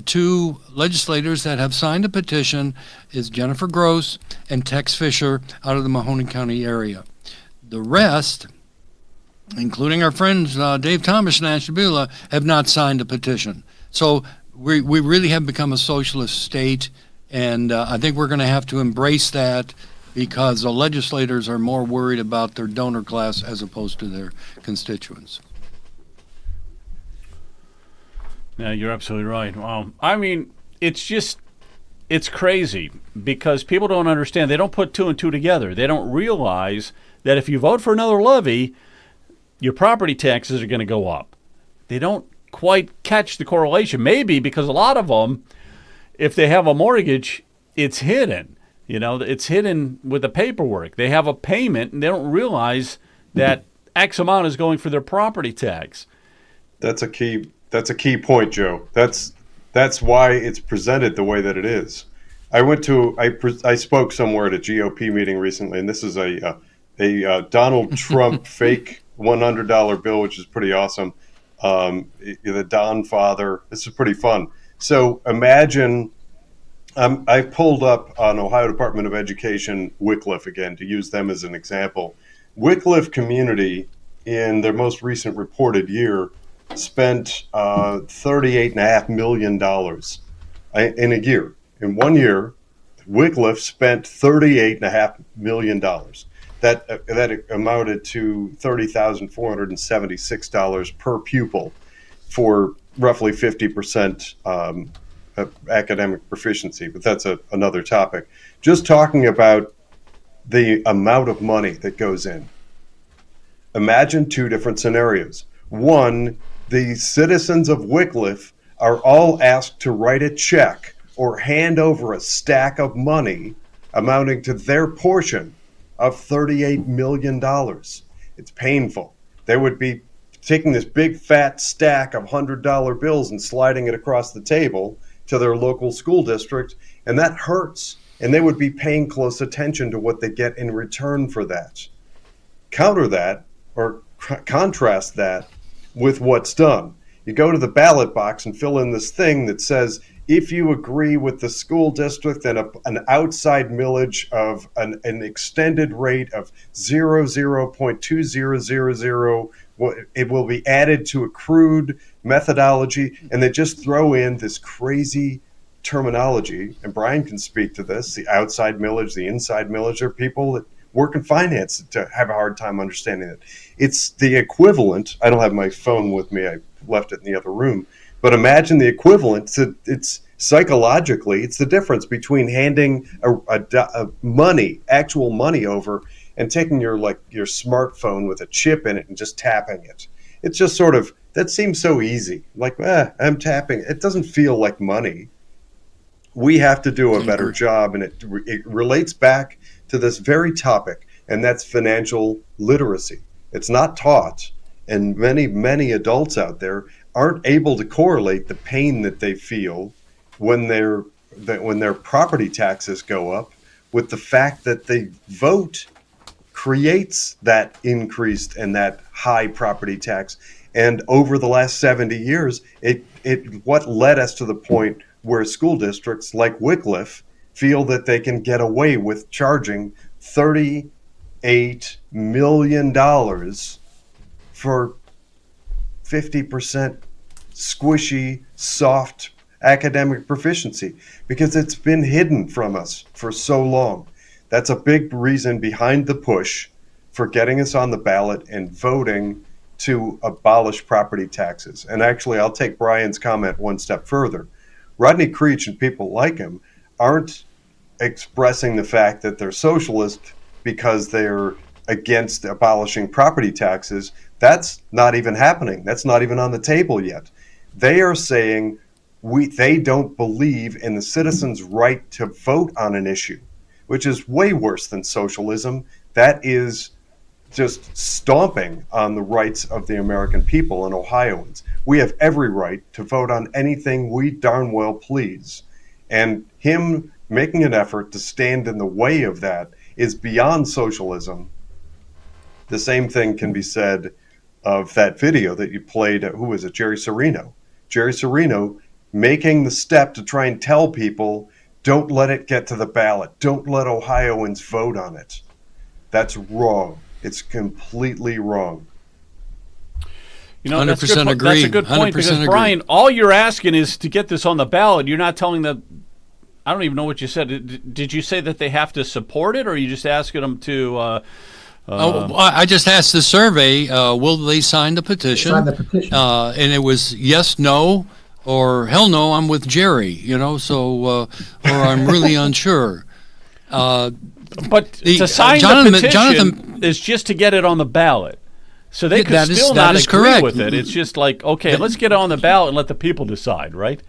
S2: two legislators that have signed a petition is Jennifer Gross and Tex Fisher out of the Mahoning County area. The rest, including our friends Dave Thomas and Ashtabula, have not signed a petition. So we really have become a socialist state, and I think we're going to have to embrace that because the legislators are more worried about their donor class as opposed to their constituents.
S1: Yeah, you're absolutely right. Wow. I mean, it's crazy because people don't understand. They don't put two and two together. They don't realize that if you vote for another levy, your property taxes are going to go up. They don't quite catch the correlation. Maybe because a lot of them, if they have a mortgage, it's hidden. It's hidden with the paperwork. They have a payment and they don't realize that X amount is going for their property tax.
S3: That's a key point, Joe. That's why it's presented the way that it is. I spoke somewhere at a GOP meeting recently, and this is a Donald Trump fake $100 bill, which is pretty awesome. The Don Father. This is pretty fun. So imagine, I pulled up on Ohio Department of Education Wycliffe again to use them as an example. Wycliffe community in their most recent reported year spent $38.5 million in a year. In 1 year, Wycliffe spent $38.5 million. That amounted to $30,476 per pupil for roughly 50% academic proficiency. But that's another topic. Just talking about the amount of money that goes in. Imagine two different scenarios. One, the citizens of Wycliffe are all asked to write a check or hand over a stack of money amounting to their portion of $38 million. It's painful. They would be taking this big fat stack of $100 bills and sliding it across the table to their local school district, and that hurts. And they would be paying close attention to what they get in return for that. Counter that, or contrast that with what's done. You go to the ballot box and fill in this thing that says, if you agree with the school district and an outside millage of an extended rate of 0.2000, it will be added to accrued methodology, and they just throw in this crazy terminology, and Brian can speak to this, the outside millage, the inside millage. Are people that work in finance to have a hard time understanding it. It's the equivalent. I don't have my phone with me. I left it in the other room. But imagine the equivalent to, it's psychologically, it's the difference between handing a money, actual money over, and taking your smartphone with a chip in it and just tapping it. It's just sort of, that seems so easy. Like, I'm tapping. It doesn't feel like money. We have to do a better job, and it relates back to this very topic, and that's financial literacy. It's not taught, and many adults out there aren't able to correlate the pain that they feel when their property taxes go up with the fact that the vote creates that increased and that high property tax, And over the last 70 years, what led us to the point where school districts like Wycliffe feel that they can get away with charging $38 million for 50% squishy, soft academic proficiency, because it's been hidden from us for so long. That's a big reason behind the push for getting us on the ballot and voting to abolish property taxes. And actually, I'll take Brian's comment one step further. Rodney Creech and people like him aren't expressing the fact that they're socialist because they're against abolishing property taxes. That's not even happening. That's not even on the table yet. They are saying they don't believe in the citizens' right to vote on an issue, which is way worse than socialism. That is just stomping on the rights of the American people and Ohioans. We have every right to vote on anything we darn well please. And him making an effort to stand in the way of that is beyond socialism. The same thing can be said of that video that you played. Who was it? Jerry Serino. Jerry Serino making the step to try and tell people, don't let it get to the ballot. Don't let Ohioans vote on it. That's wrong. It's completely wrong.
S1: You know,
S2: 100% agree.
S1: That's a good point because,
S2: agree.
S1: Brian, all you're asking is to get this on the ballot. You're not telling them. I don't even know what you said. Did you say that they have to support it, or are you just asking them to?
S2: I just asked the survey, will they sign the petition?
S5: Sign the petition.
S2: And it was yes, no, or hell no, I'm with Jerry, or I'm really unsure.
S1: But to sign the petition is just to get it on the ballot. So they could still not agree
S2: correct.
S1: with it. It's just like, okay, let's get it on the ballot and let the people decide, right?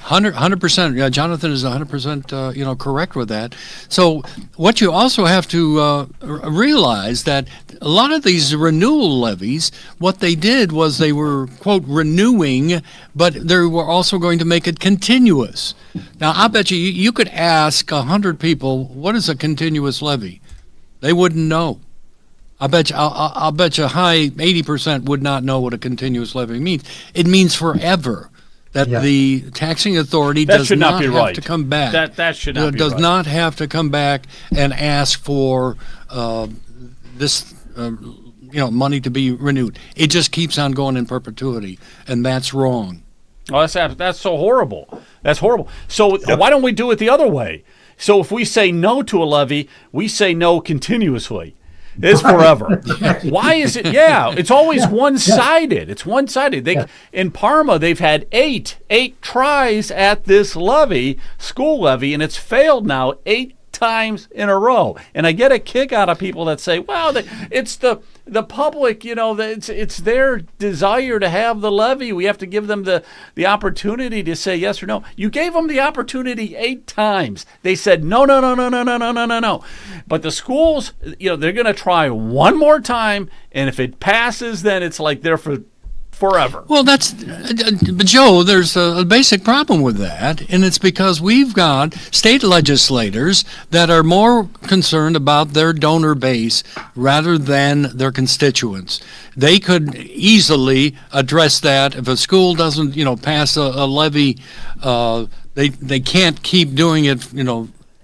S2: 100%. Yeah, Jonathan is 100%, correct with that. So what you also have to realize that a lot of these renewal levies, what they did was they were, quote, renewing, but they were also going to make it continuous. Now, I bet you could ask 100 people, what is a continuous levy? They wouldn't know. I'll bet you high 80% would not know what a continuous levy means. It means forever. That the taxing authority does not have to come back.
S1: That should not be
S2: does
S1: right.
S2: not have to come back and ask for this money to be renewed. It just keeps on going in perpetuity, and that's wrong.
S1: Oh, that's so horrible. That's horrible. So why don't we do it the other way? So if we say no to a levy, we say no continuously. It's forever. Why is it? Yeah, it's always one-sided. It's one-sided. In Parma, they've had eight tries at this school levy, and it's failed now 8 times in a row. And I get a kick out of people that say, well, it's the public, it's their desire to have the levy. We have to give them the opportunity to say yes or no. You gave them the opportunity 8 times. They said no. But the schools, they're going to try one more time, and if it passes, then it's like they're for forever.
S2: Well, but Joe, there's a basic problem with that, and it's because we've got state legislators that are more concerned about their donor base rather than their constituents. They could easily address that. If a school doesn't, pass a levy, they can't keep doing it,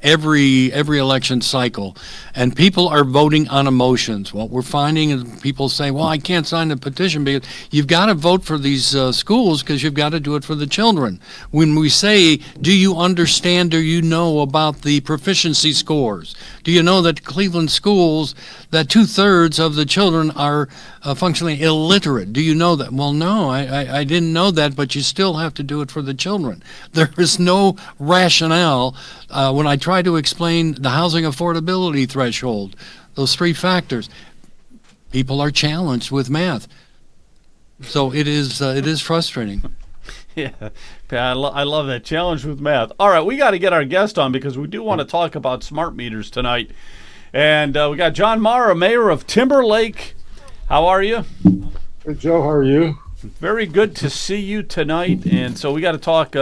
S2: every election cycle, and people are voting on emotions. What we're finding is people say, well, I can't sign the petition because you've got to vote for these schools because you've got to do it for the children. When we say, do you understand or you know about the proficiency scores? Do you know that Cleveland schools, that 2/3 of the children are functionally illiterate? Do you know that? Well, no, I didn't know that, but you still have to do it for the children. There is no rationale when I try to explain the housing affordability threshold, those 3 factors. People are challenged with math, so it is frustrating.
S1: Yeah, I love that challenge with math. All right, we got to get our guest on because we do want to talk about smart meters tonight, and we got John Marra, mayor of Timberlake. How are you?
S6: Hey, Joe, how are you?
S1: Very good to see you tonight, and so we got to talk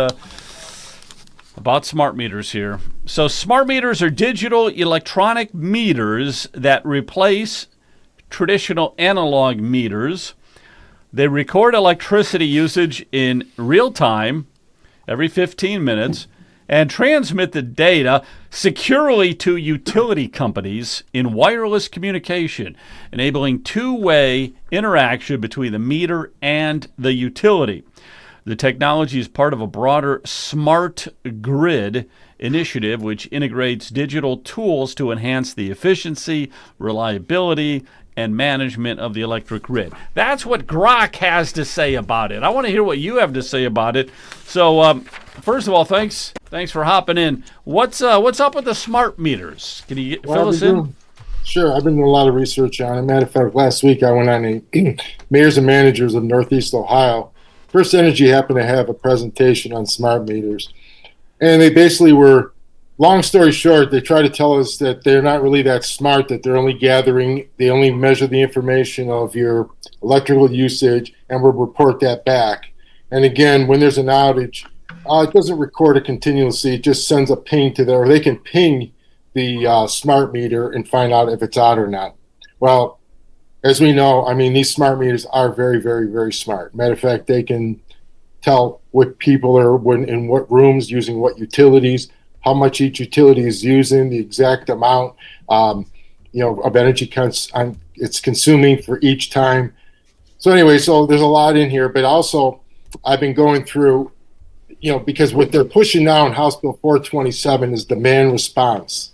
S1: about smart meters here. So smart meters are digital electronic meters that replace traditional analog meters. They record electricity usage in real time every 15 minutes and transmit the data securely to utility companies in wireless communication, enabling two-way interaction between the meter and the utility. The technology is part of a broader smart grid initiative which integrates digital tools to enhance the efficiency, reliability, and management of the electric grid. That's what Grok has to say about it. I want to hear what you have to say about it. So, first of all, thanks for hopping in. What's up with the smart meters? Can you fill us in?
S6: Sure, I've been doing a lot of research on it. Matter of fact, last week I went on a mayors and managers of Northeast Ohio. First Energy happened to have a presentation on smart meters, and they basically were, long story short, they try to tell us that they're not really that smart, that they only measure the information of your electrical usage and will report that back. And again, when there's an outage, it doesn't record it continuously. It just sends a ping to or they can ping the smart meter and find out if it's out or not. Well, as we know, I mean, these smart meters are very, very, very smart. Matter of fact, they can tell what people are in what rooms, using what utilities, how much each utility is using, the exact amount, of energy it's consuming for each time. So anyway, so there's a lot in here, but also I've been going through, because what they're pushing now in House Bill 427 is demand response.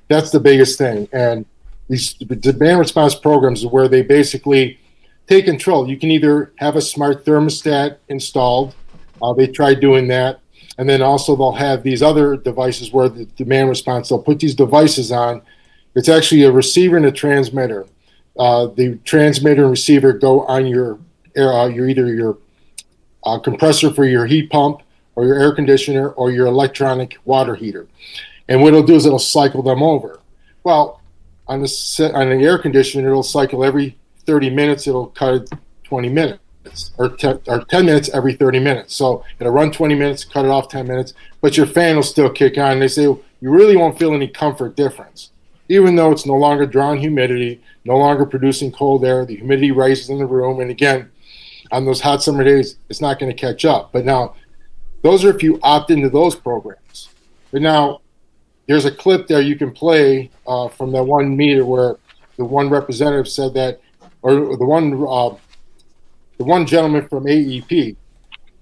S6: That's the biggest thing. And these demand response programs are where they basically take control. You can either have a smart thermostat installed. They tried doing that. And then also they'll have these other devices where the demand response, they'll put these devices on. It's actually a receiver and a transmitter. The transmitter and receiver go on your compressor for your heat pump or your air conditioner or your electronic water heater. And what it'll do is it'll cycle them over. Well, on the air conditioner, it'll cycle every 30 minutes. It'll cut it 20 minutes or 10 minutes every 30 minutes. So it'll run 20 minutes, cut it off 10 minutes, but your fan will still kick on. They say you really won't feel any comfort difference. Even though it's no longer drawing humidity, no longer producing cold air, the humidity rises in the room. And again, on those hot summer days, it's not going to catch up. But now, those are if you opt into those programs. But now, there's a clip there you can play from that one meter where the one representative said that, or the one gentleman from AEP,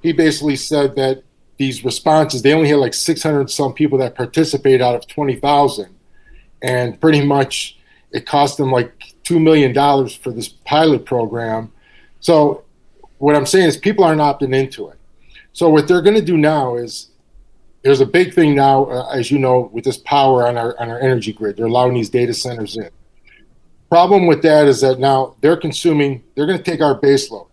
S6: he basically said that these responses, they only had like 600 some people that participate out of 20,000. And pretty much it cost them like $2 million for this pilot program. So what I'm saying is people aren't opting into it. So what they're going to do now is, there's a big thing now, as you know, with this power on our energy grid. They're allowing these data centers in. Problem with that is that now they're going to take our base load.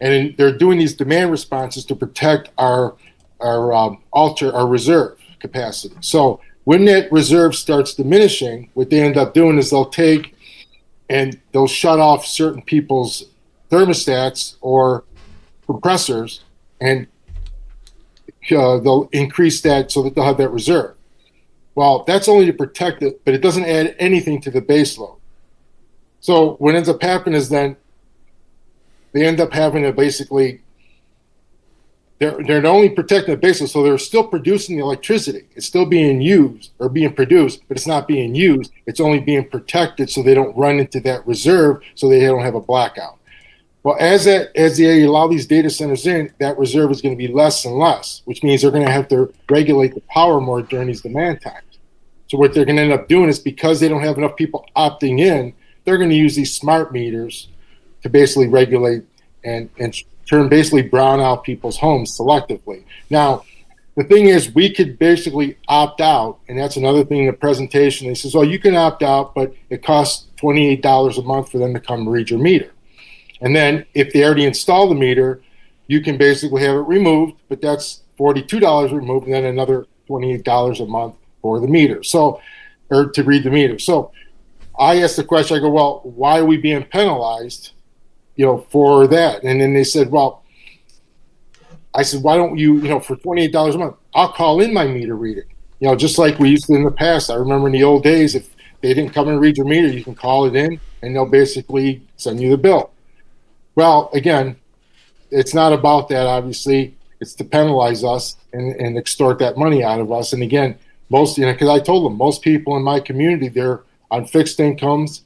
S6: And they're doing these demand responses to protect our reserve capacity. So when that reserve starts diminishing, what they end up doing is they'll take and they'll shut off certain people's thermostats or compressors, and they'll increase that so that they'll have that reserve. Well, that's only to protect it, but it doesn't add anything to the base load. So what ends up happening is then they end up having to basically, they're not only protecting the base load, so they're still producing the electricity. It's still being used or being produced, but it's not being used. It's only being protected so they don't run into that reserve, so they don't have a blackout. Well, as they allow these data centers in, that reserve is going to be less and less, which means they're going to have to regulate the power more during these demand times. So what they're going to end up doing is, because they don't have enough people opting in, they're going to use these smart meters to basically regulate and turn basically brown out people's homes selectively. Now, the thing is, we could basically opt out, and that's another thing in the presentation. They says, well, you can opt out, but it costs $28 a month for them to come read your meter. And then if they already install the meter, you can basically have it removed, but that's $42 removed, and then another $28 a month for the meter. So, or to read the meter. So I asked the question, I go, well, why are we being penalized, for that? And then they said, well, I said, why don't you, for $28 a month, I'll call in my meter reading. Just like we used to in the past. I remember in the old days, if they didn't come and read your meter, you can call it in and they'll basically send you the bill. Well, again, it's not about that, obviously. It's to penalize us and extort that money out of us. And again, most, because I told them, most people in my community, they're on fixed incomes,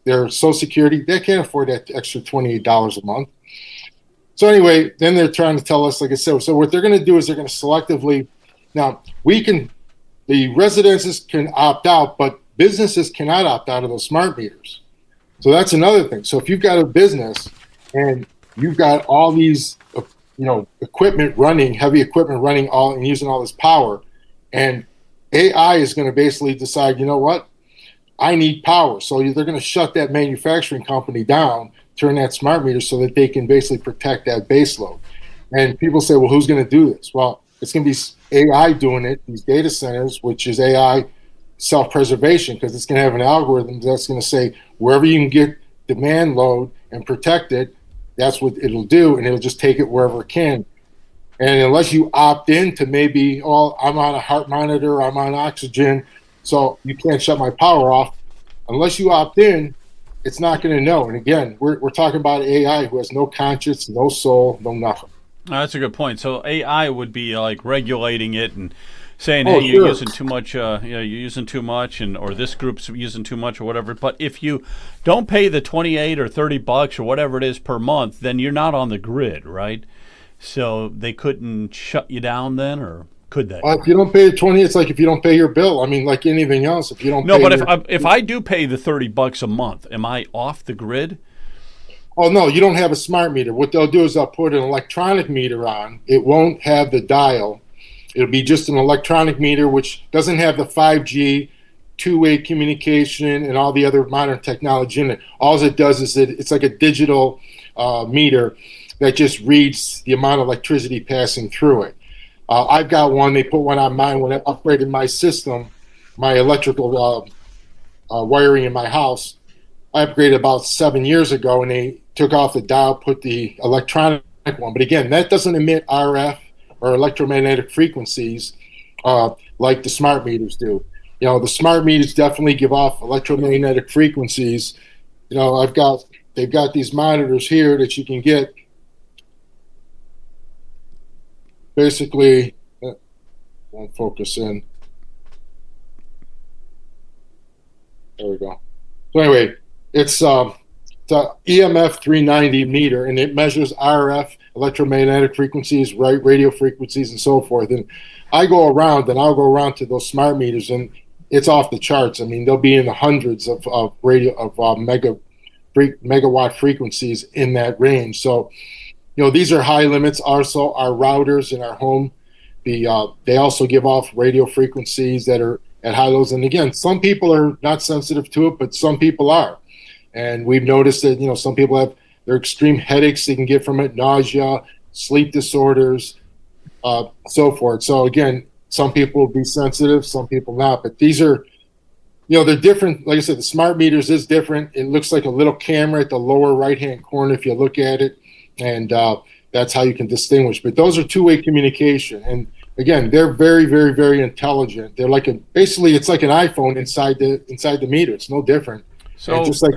S6: they're Social Security, they can't afford that extra $28 a month. So anyway, then they're trying to tell us, like I said, so what they're going to do is they're going to selectively, now the residences can opt out, but businesses cannot opt out of those smart meters. So that's another thing. So if you've got a business and you've got all these, equipment running, heavy equipment running all and using all this power, and AI is going to basically decide, you know what, I need power. So they're going to shut that manufacturing company down, turn that smart meter so that they can basically protect that base load. And people say, well, who's going to do this? Well, it's going to be AI doing it, these data centers, which is AI self-preservation, because it's going to have an algorithm that's going to say wherever you can get demand load and protect it, that's what it'll do, and it'll just take it wherever it can. And unless you opt in to maybe, oh, I'm on a heart monitor, I'm on oxygen, so you can't shut my power off. Unless you opt in, it's not going to know. And again, we're talking about AI who has no conscience, no soul, no nothing.
S1: That's a good point. So AI would be like regulating it and saying,
S6: Oh,
S1: "Hey,
S6: sure.
S1: you're using too much. You're using too much, and or this group's using too much, or whatever." But if you don't pay the $28 or $30 or whatever it is per month, then you're not on the grid, right? So they couldn't shut you down then, or could they?
S6: If you don't pay the 20, it's like if you don't pay your bill. I mean, like anything else, if you don't
S1: No,
S6: pay
S1: but if I do pay the $30 a month, am I off the grid?
S6: Oh, no, you don't have a smart meter. What they'll do is they'll put an electronic meter on. It won't have the dial. It'll be just an electronic meter, which doesn't have the 5G, two-way communication, and all the other modern technology in it. All it does is it's like a digital meter that just reads the amount of electricity passing through it. I've got one. They put one on mine when I upgraded my system, my electrical wiring in my house. I upgraded about 7 years ago, and they took off the dial, put the electronic one. But again, that doesn't emit RF or electromagnetic frequencies like the smart meters do. The smart meters definitely give off electromagnetic frequencies. They've got these monitors here that you can get. Basically, won't focus in. There we go. So anyway, it's the EMF 390 meter, and it measures RF, electromagnetic frequencies, radio frequencies, and so forth. And I'll go around to those smart meters, and it's off the charts. I mean, they'll be in the hundreds of megawatt frequencies in that range. So, these are high limits. Also, our routers in our home, they also give off radio frequencies that are at high lows. And again, some people are not sensitive to it, but some people are. And we've noticed that, some people have their extreme headaches they can get from it, nausea, sleep disorders, so forth. So again, some people will be sensitive, some people not. But these are, they're different. Like I said, the smart meters is different. It looks like a little camera at the lower right-hand corner if you look at it. And that's how you can distinguish. But those are two-way communication. And again, they're very, very, very intelligent. They're like it's like an iPhone inside the meter. It's no different.
S1: So,
S6: just like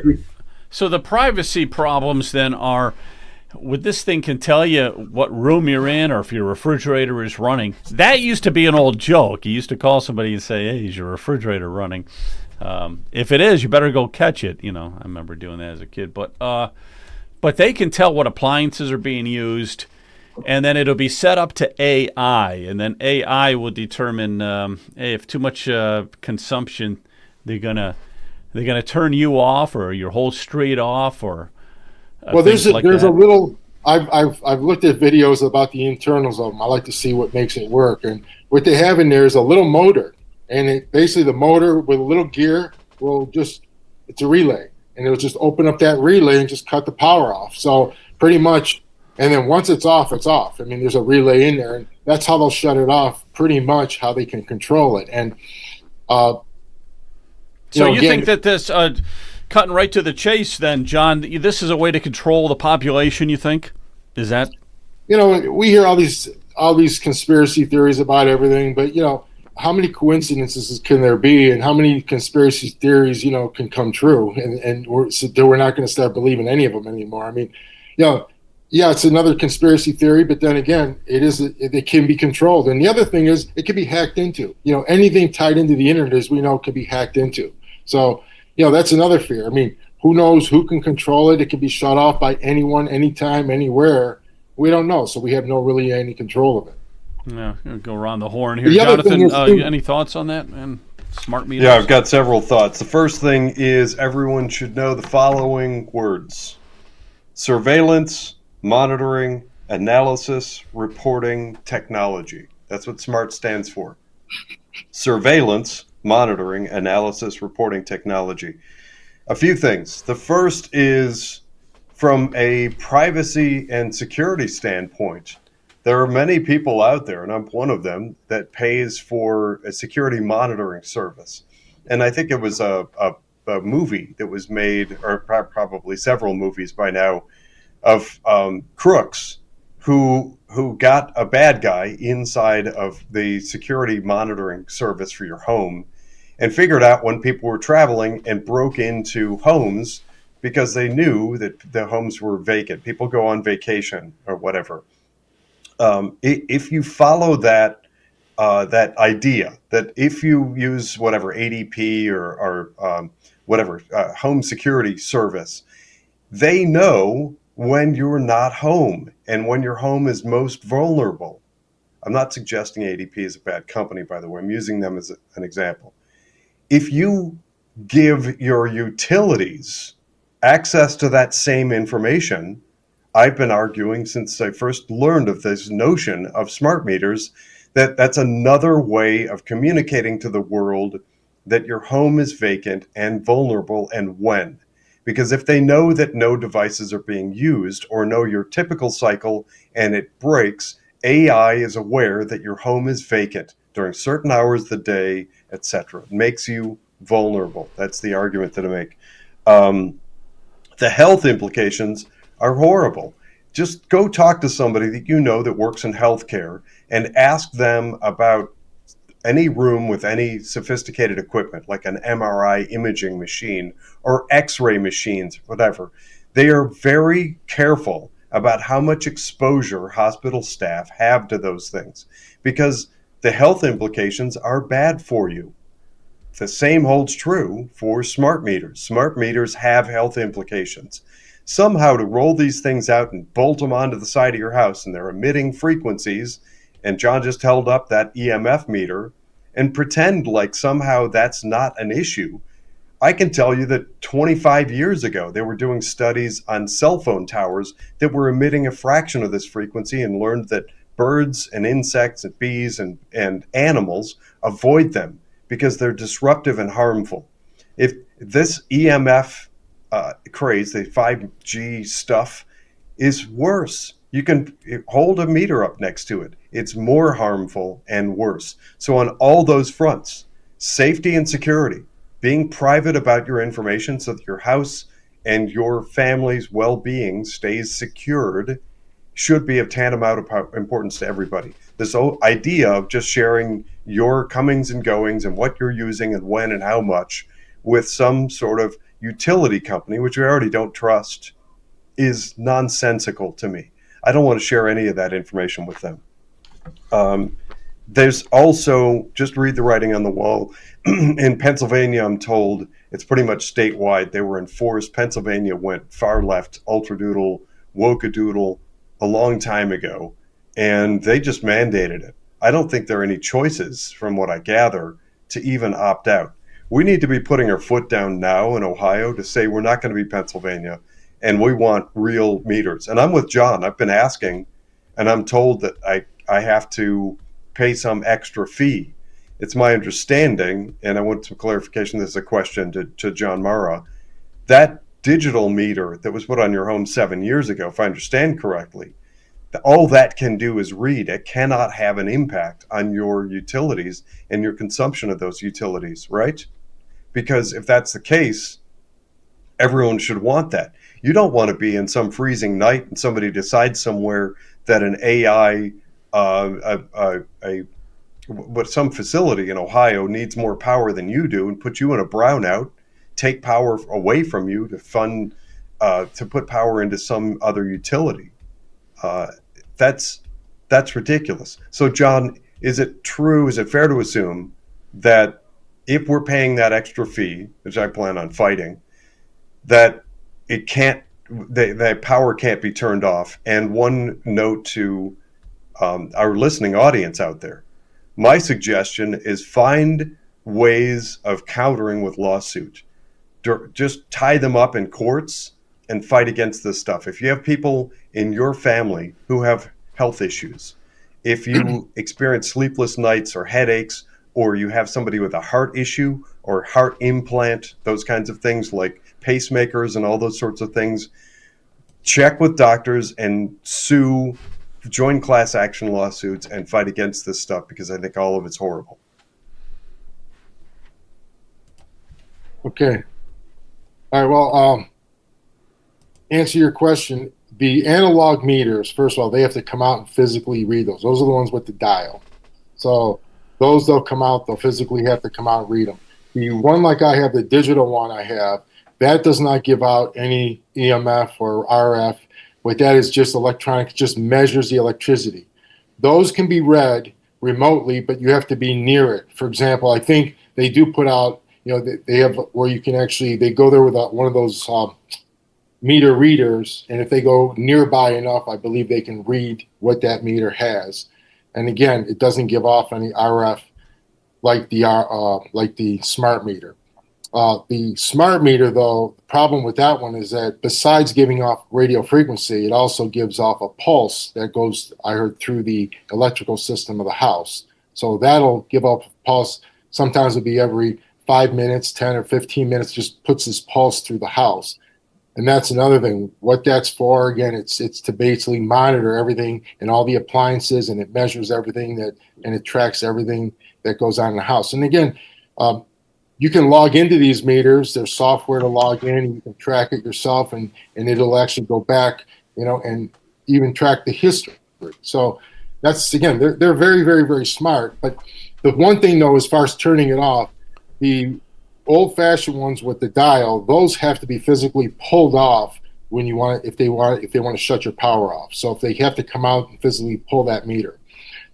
S1: so the privacy problems then are, this thing can tell you what room you're in or if your refrigerator is running. That used to be an old joke. You used to call somebody and say, "Hey, is your refrigerator running?" If it is, you better go catch it. I remember doing that as a kid. But they can tell what appliances are being used, and then it'll be set up to AI, and then AI will determine hey, if too much consumption, they're gonna turn you off or your whole street off, or
S6: there's a little. I've looked at videos about the internals of them. I like to see what makes it work, and what they have in there is a little motor, and basically the motor with a little gear it's a relay. And it'll just open up that relay and just cut the power off. So pretty much, and then once it's off, it's off. I mean, there's a relay in there, and that's how they'll shut it off, pretty much how they can control it. And
S1: so you think that this, cutting right to the chase then, John, this is a way to control the population, you think? Is that?
S6: We hear all these conspiracy theories about everything, but, how many coincidences can there be, and how many conspiracy theories, can come true? And we're not going to start believing any of them anymore. I mean, Yeah, it's another conspiracy theory, but then again, it can be controlled. And the other thing is, it can be hacked into. Anything tied into the internet, as we know, can be hacked into. So, that's another fear. I mean, who knows who can control it? It can be shut off by anyone, anytime, anywhere. We don't know, so we have no really any control of it.
S1: Yeah, go around the horn here.
S6: The other
S1: Jonathan,
S6: thing is,
S1: any thoughts on that, man? Smart meters?
S3: Yeah, I've got several thoughts. The first thing is everyone should know the following words: surveillance, monitoring, analysis, reporting, technology. That's what SMART stands for. Surveillance, monitoring, analysis, reporting, technology. A few things. The first is from a privacy and security standpoint. There are many people out there, and I'm one of them, that pays for a security monitoring service. And I think it was a movie that was made, or probably several movies by now, of crooks who got a bad guy inside of the security monitoring service for your home and figured out when people were traveling and broke into homes because they knew that the homes were vacant. People go on vacation or whatever. If you follow that idea, that if you use whatever ADP or whatever home security service, they know when you're not home and when your home is most vulnerable. I'm not suggesting ADP is a bad company, by the way. I'm using them as an example. If you give your utilities access to that same information, I've been arguing since I first learned of this notion of smart meters that that's another way of communicating to the world that your home is vacant and vulnerable and when. Because if they know that no devices are being used or know your typical cycle and it breaks, AI is aware that your home is vacant during certain hours of the day, etc. It makes you vulnerable. That's the argument that I make. The health implications are horrible. Just go talk to somebody that you know that works in healthcare and ask them about any room with any sophisticated equipment, like an MRI imaging machine or X-ray machines, whatever. They are very careful about how much exposure hospital staff have to those things because the health implications are bad for you. The same holds true for smart meters. Smart meters have health implications. Somehow to roll these things out and bolt them onto the side of your house and they're emitting frequencies, and John just held up that EMF meter, and pretend like somehow that's not an issue. I can tell you that 25 years ago, they were doing studies on cell phone towers that were emitting a fraction of this frequency and learned that birds and insects and bees and animals avoid them because they're disruptive and harmful. If this EMF craze, the 5G stuff, is worse. You can hold a meter up next to it. It's more harmful and worse. So on all those fronts, safety and security, being private about your information so that your house and your family's well-being stays secured, should be of tantamount importance to everybody. This whole idea of just sharing your comings and goings and what you're using and when and how much with some sort of utility company, which we already don't trust, is nonsensical to me. I don't want to share any of that information with them. There's also, just read the writing on the wall. In Pennsylvania, I'm told it's pretty much statewide. They were enforced. Pennsylvania went far left, ultra-doodle, woke-a-doodle a long time ago, and they just mandated it. I don't think there are any choices, from what I gather, to even opt out. We need to be putting our foot down now in Ohio to say we're not going to be Pennsylvania, and we want real meters. And I'm with John. I've been asking, and I'm told that I have to pay some extra fee. It's my understanding, and I want some clarification. This is a question to John Marra. That digital meter that was put on your home 7 years ago, if I understand correctly, all that can do is read. It cannot have an impact on your utilities and your consumption of those utilities, right? Because if that's the case, everyone should want that. You don't want to be in some freezing night and somebody decides somewhere that an AI, some facility in Ohio needs more power than you do and put you in a brownout, take power away from you to fund to put power into some other utility. That's ridiculous. So, John, is it fair to assume that if we're paying that extra fee, which I plan on fighting, that that power can't be turned off? And one note to our listening audience out there, my suggestion is find ways of countering with lawsuit. Just tie them up in courts and fight against this stuff. If you have people in your family who have health issues, if you experience sleepless nights or headaches, or you have somebody with a heart issue or heart implant, those kinds of things like pacemakers and all those sorts of things, check with doctors and sue, join class action lawsuits and fight against this stuff, because I think all of it's horrible.
S6: Okay. All right. Well, answer your question. The analog meters, first of all, they have to come out and physically read those. Those are the ones with the dial. So those, they'll come out, they'll physically have to come out and read them. The one like I have, the digital one I have, that does not give out any EMF or RF. What that is, just electronic, just measures the electricity. Those can be read remotely, but you have to be near it. For example, I think they do put out, they have where you can actually, they go there with one of those meter readers, and if they go nearby enough, I believe they can read what that meter has. And again, it doesn't give off any RF like the smart meter. The smart meter, though, the problem with that one is that besides giving off radio frequency, it also gives off a pulse that goes, I heard, through the electrical system of the house. So that'll give off a pulse. Sometimes it'll be every 5 minutes, 10 or 15 minutes, just puts this pulse through the house. And that's another thing. What that's for, again, it's to basically monitor everything and all the appliances, and it measures everything and it tracks everything that goes on in the house. And again, you can log into these meters. There's software to log in, and you can track it yourself, and it'll actually go back, and even track the history. So that's, again, they're very, very, very smart. But the one thing, though, as far as turning it off, the old-fashioned ones with the dial, those have to be physically pulled off when you want if they want to shut your power off. So if they have to come out and physically pull that meter.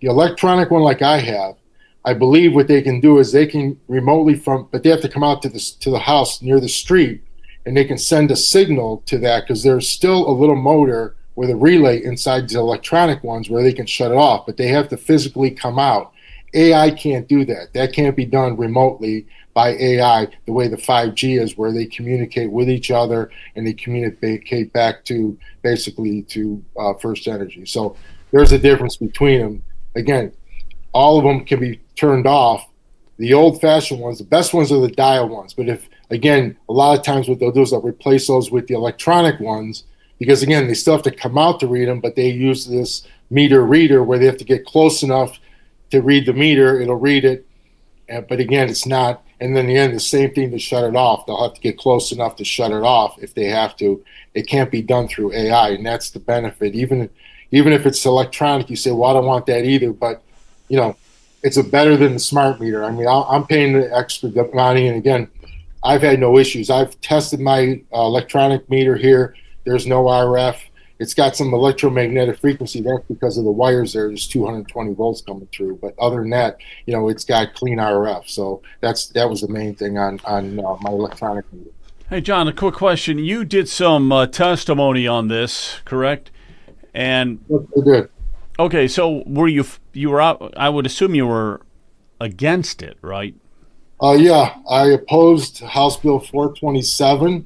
S6: The electronic one, like I have, I believe what they can do is they can remotely but they have to come out to the house near the street, and they can send a signal to that, because there's still a little motor with a relay inside the electronic ones where they can shut it off, but they have to physically come out. AI can't do that. That can't be done remotely by AI the way the 5G is, where they communicate with each other and they communicate back to basically to First Energy. So there's a difference between them. Again, all of them can be turned off. The old-fashioned ones, the best ones are the dial ones. But if, again, a lot of times what they'll do is they'll replace those with the electronic ones, because, again, they still have to come out to read them, but they use this meter reader where they have to get close enough to read the meter. It'll read it, but, again, it's not. And then in the end, the same thing to shut it off. They'll have to get close enough to shut it off if they have to. It can't be done through AI, and that's the benefit. Even if it's electronic, you say, well, I don't want that either, but, it's better than the smart meter. I mean, I'm paying the extra money, and again, I've had no issues. I've tested my electronic meter here. There's no RF. It's got some electromagnetic frequency. That's because of the wires there. There's 220 volts coming through. But other than that, it's got clean RF. So that was the main thing on my electronic meter.
S1: Hey, John, a quick question. You did some testimony on this, correct? And
S6: Yes, I did.
S1: Okay, so you were out, I would assume you were against it, right?
S6: Yeah, I opposed House Bill 427.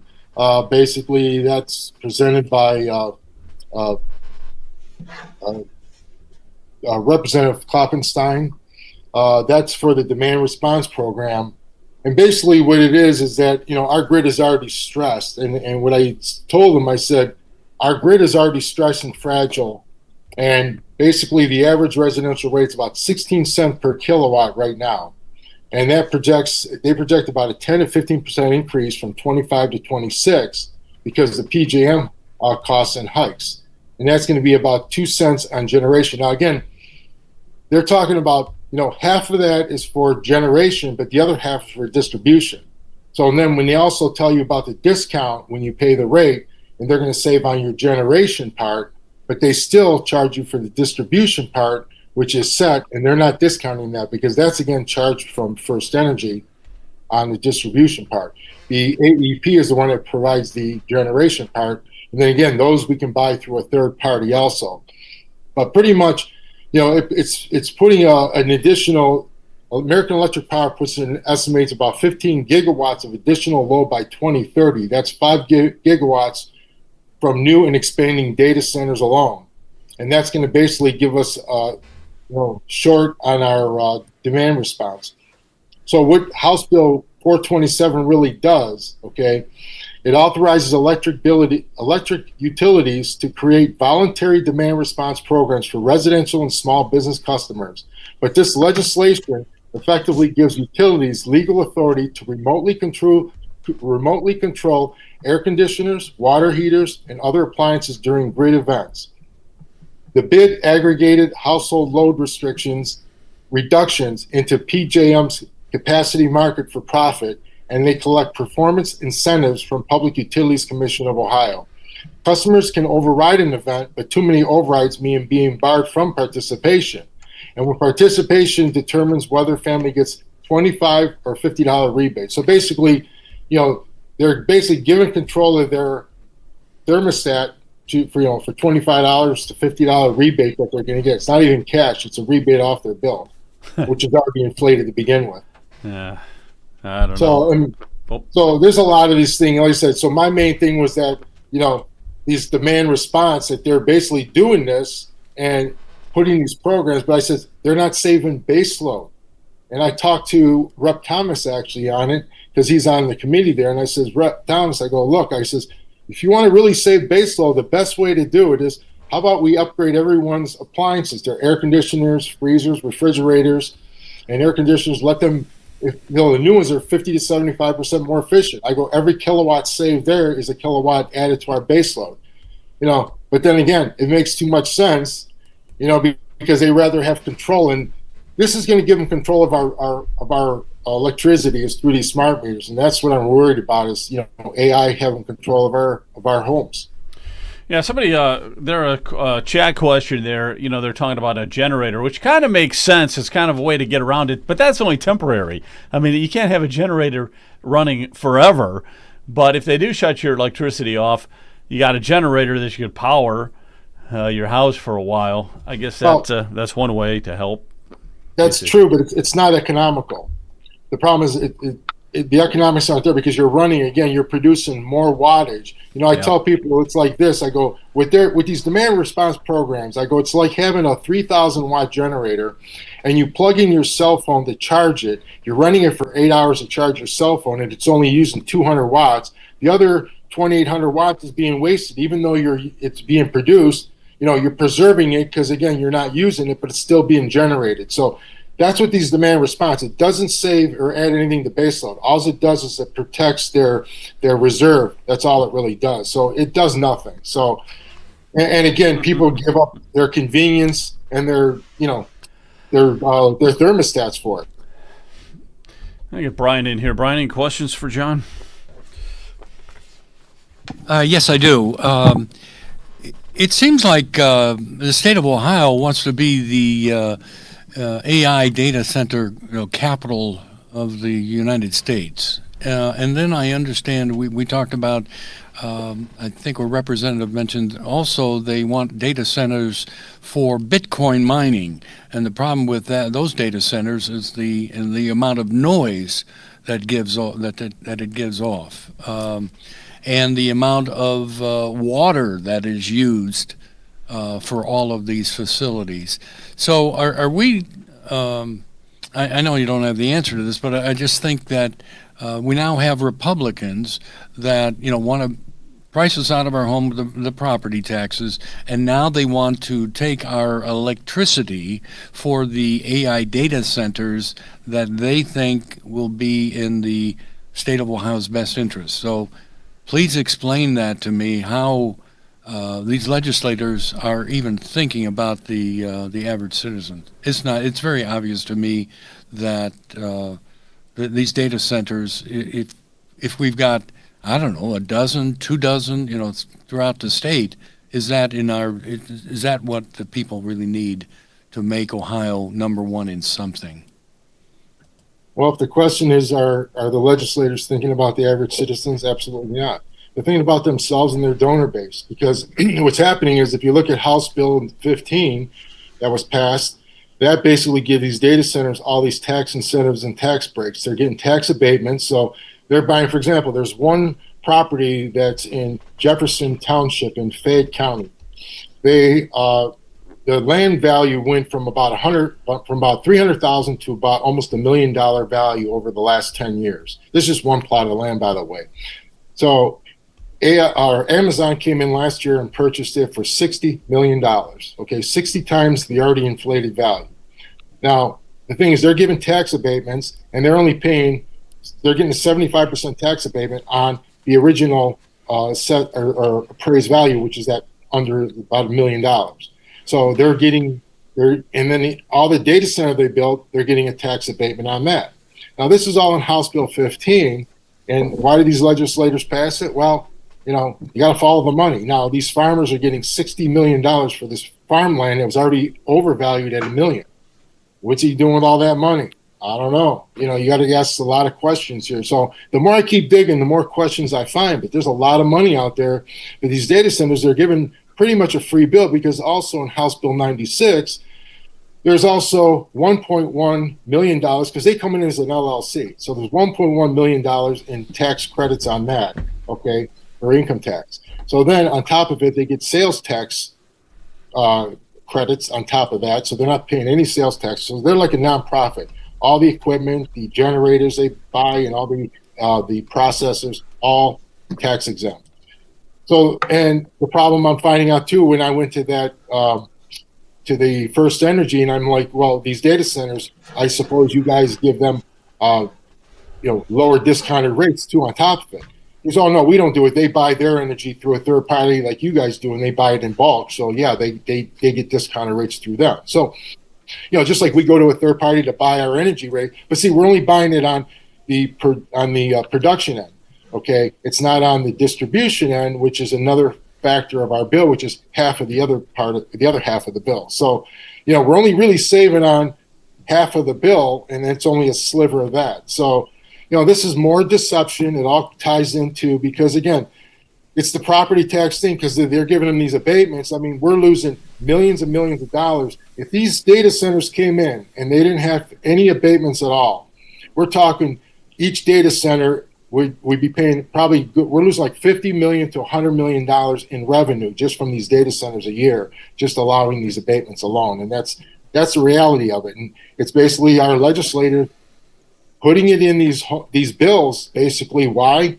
S6: Basically, that's presented by Representative Kloppenstein. That's for the demand response program. And basically what it is that, our grid is already stressed. And what I told them, I said, our grid is already stressed and fragile. And basically the average residential rate is about 16 cents per kilowatt right now. And they project about a 10 to 15% increase from 25 to 26 because the PJM costs and hikes. And that's going to be about 2 cents on generation. Now, again, they're talking about, half of that is for generation, but the other half is for distribution. So and then when they also tell you about the discount when you pay the rate, and they're going to save on your generation part, but they still charge you for the distribution part, which is set, and they're not discounting that because that's again charged from First Energy on the distribution part. The AEP is the one that provides the generation part, and then again, those we can buy through a third party also. But pretty much, it's putting an additional. American Electric Power puts in estimates about 15 gigawatts of additional load by 2030. That's 5 gigawatts from new and expanding data centers alone, and that's going to basically give us short on our demand response. So what House Bill 427 really does, okay, it authorizes electric utilities to create voluntary demand response programs for residential and small business customers. But this legislation effectively gives utilities legal authority to remotely control air conditioners, water heaters, and other appliances during grid events. The bid aggregated household load reductions into PJM's capacity market for profit, and they collect performance incentives from Public Utilities Commission of Ohio. Customers can override an event, but too many overrides mean being barred from participation. And when participation determines whether family gets $25 or $50 rebate. So basically, they're basically given control of their thermostat for $25 to $50 rebate that they're going to get. It's not even cash; it's a rebate off their bill, which is already inflated to begin with.
S1: Yeah, I don't know.
S6: So there's a lot of these things. Like I said, so my main thing was that these demand response that they're basically doing this and putting these programs, but I said they're not saving base load. And I talked to Rep. Thomas actually on it because he's on the committee there. And I says, Rep. Thomas, I go, look, I says, if you want to really save base load, the best way to do it is how about we upgrade everyone's appliances, their air conditioners, freezers, refrigerators, and air conditioners, let them, the new ones are 50 to 75% more efficient. I go, every kilowatt saved there is a kilowatt added to our base load. But then again, it makes too much sense, because they rather have control, and this is going to give them control of our electricity is through these smart meters, and that's what I'm worried about is AI having control of our homes.
S1: Yeah, somebody a chat question there. They're talking about a generator, which kind of makes sense. It's kind of a way to get around it, but that's only temporary. I mean, you can't have a generator running forever. But if they do shut your electricity off, you got a generator that you could power your house for a while. I guess that's one way to help.
S6: That's true, but it's not economical. The problem is the economics aren't there because you're producing more wattage. I tell people it's like this. I go, with these demand response programs, I go, it's like having a 3,000 watt generator and you plug in your cell phone to charge it. You're running it for 8 hours to charge your cell phone and it's only using 200 watts. The other 2,800 watts is being wasted, even though it's being produced. You're preserving it because, again, you're not using it, but it's still being generated. So that's what these demand response. It doesn't save or add anything to baseload. All it does is it protects their reserve. That's all it really does. So it does nothing. So, and again, people give up their convenience and their thermostats for it.
S1: I get Brian in here. Brian, any questions for John?
S2: Yes, I do. It seems like the state of Ohio wants to be the AI data center capital of the United States. And then I understand we talked about, I think a representative mentioned also they want data centers for Bitcoin mining. And the problem with those data centers is the amount of noise that it gives off. And the amount of water that is used for all of these facilities. So are we, I know you don't have the answer to this, but I just think that we now have Republicans that, want to price us out of our home, the property taxes, and now they want to take our electricity for the AI data centers that they think will be in the state of Ohio's best interest. So please explain that to me, how these legislators are even thinking about the average citizen. It's very obvious to me that these data centers, if we've got I don't know, a dozen, 2 dozen, throughout the state. Is that what the people really need to make Ohio number one in something?
S6: Well, if the question is, are the legislators thinking about the average citizens? Absolutely not. They're thinking about themselves and their donor base, because what's happening is, if you look at House Bill 15 that was passed, that basically gives these data centers all these tax incentives and tax breaks. They're getting tax abatements. So they're buying, for example, there's one property that's in Jefferson Township in Fayette County. The land value went from about 300,000 to about almost $1 million value over the last 10 years. This is just one plot of land, by the way. So Amazon came in last year and purchased it for $60 million. Okay, 60 times the already inflated value. Now, the thing is, they're giving tax abatements, and they're getting a 75% tax abatement on the original set or appraised value, which is that under about $1 million. So all the data center they built, they're getting a tax abatement on that. Now, this is all in House Bill 15. And why did these legislators pass it? Well, you got to follow the money. Now, these farmers are getting $60 million for this farmland that was already overvalued at $1 million. What's he doing with all that money? I don't know. You got to ask a lot of questions here. So the more I keep digging, the more questions I find. But there's a lot of money out there for these data centers. They're given pretty much a free bill, because also in House Bill 96, there's also $1.1 million, because they come in as an LLC. So there's $1.1 million in tax credits on that, okay, or income tax. So then on top of it, they get sales tax credits on top of that. So they're not paying any sales tax. So they're like a nonprofit. All the equipment, the generators they buy, and all the processors, all tax exempt. So, and the problem I'm finding out too, when I went to that, to the First Energy, and I'm like, well, these data centers, I suppose you guys give them, lower discounted rates too on top of it. He goes, oh no, we don't do it. They buy their energy through a third party like you guys do, and they buy it in bulk. So yeah, they get discounted rates through them. So, just like we go to a third party to buy our energy rate, but see, we're only buying it on the production end. Okay, it's not on the distribution end, which is another factor of our bill, which is half of the other half of the bill. So, we're only really saving on half of the bill, and it's only a sliver of that. So, this is more deception. It all ties into, because again, it's the property tax thing, because they're giving them these abatements. I mean, we're losing millions and millions of dollars. If these data centers came in and they didn't have any abatements at all, we're talking each data center, we'd be paying we're losing like $50 million to $100 million in revenue just from these data centers a year, just allowing these abatements alone. And that's the reality of it. And it's basically our legislators putting it in these bills. Basically, why?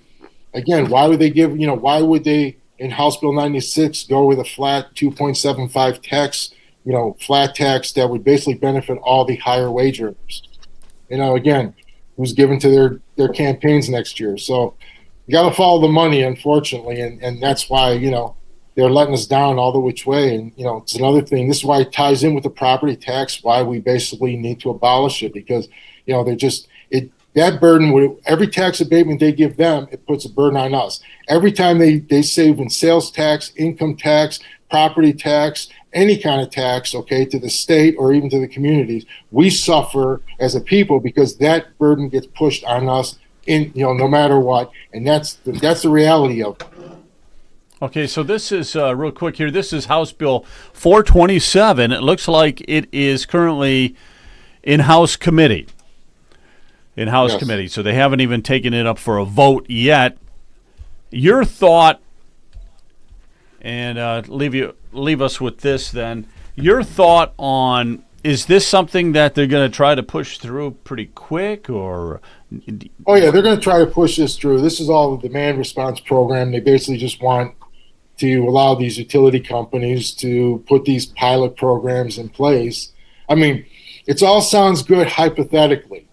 S6: Again, why would they why would they in House Bill 96 go with a flat 2.75 tax, flat tax that would basically benefit all the higher wage earners? Again, who's given to their campaigns next year. So you got to follow the money, unfortunately, and that's why they're letting us down all the which way. And it's another thing. This is why it ties in with the property tax. Why we basically need to abolish it, because they're just that burden. Every tax abatement they give them, it puts a burden on us. Every time they save in sales tax, income tax, property tax, any kind of tax, okay, to the state or even to the communities, we suffer as a people, because that burden gets pushed on us no matter what. And that's the reality of it.
S1: Okay, so this is real quick here. This is House Bill 427. It looks like it is currently in House committee. Yes. Committee. So they haven't even taken it up for a vote yet. Your thought, and leave us with this then. Your thought on, is this something that they're going to try to push through pretty quick, or?
S6: Oh yeah, they're going to try to push this through. This is all the demand response program. They basically just want to allow these utility companies to put these pilot programs in place. I mean, it all sounds good hypothetically,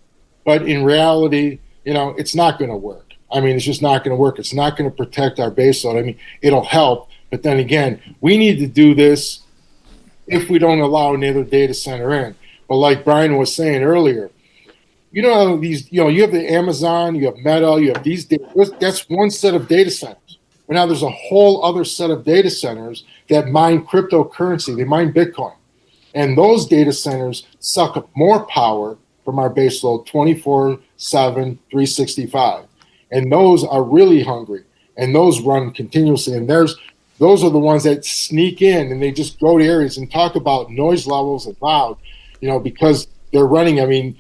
S6: but in reality, it's not going to work. I mean, it's just not going to work. It's not going to protect our baseload. I mean, it'll help, but then again, we need to do this if we don't allow another data center in. But like Brian was saying earlier, you don't have these, you have the Amazon, you have Meta, you have that's one set of data centers. But now there's a whole other set of data centers that mine cryptocurrency, they mine Bitcoin. And those data centers suck up more power from our baseload 24/7, 365. And those are really hungry. And those run continuously. And those are the ones that sneak in and they just go to areas and talk about noise levels and loud, because they're running. I mean,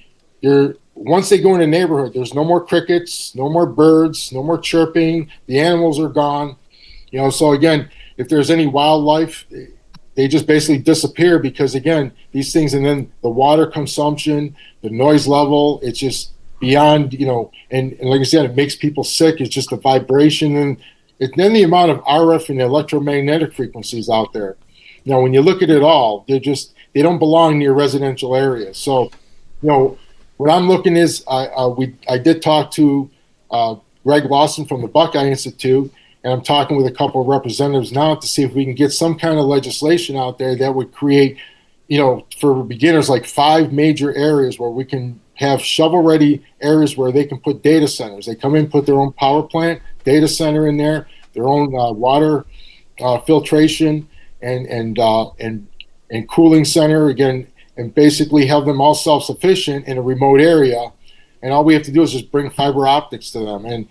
S6: once they go in a neighborhood, there's no more crickets, no more birds, no more chirping. The animals are gone. So again, if there's any wildlife, they just basically disappear because, again, these things, and then the water consumption, the noise level, it's just beyond, and like I said, it makes people sick. It's just the vibration and then the amount of RF and electromagnetic frequencies out there. When you look at it all, they don't belong near residential areas. So, what I'm looking is I did talk to Greg Lawson from the Buckeye Institute, and I'm talking with a couple of representatives now to see if we can get some kind of legislation out there that would create, for beginners, like 5 major areas where we can have shovel-ready areas where they can put data centers. They come in, put their own power plant, data center in there, their own water filtration and cooling center, again, and basically have them all self-sufficient in a remote area. And all we have to do is just bring fiber optics to them. And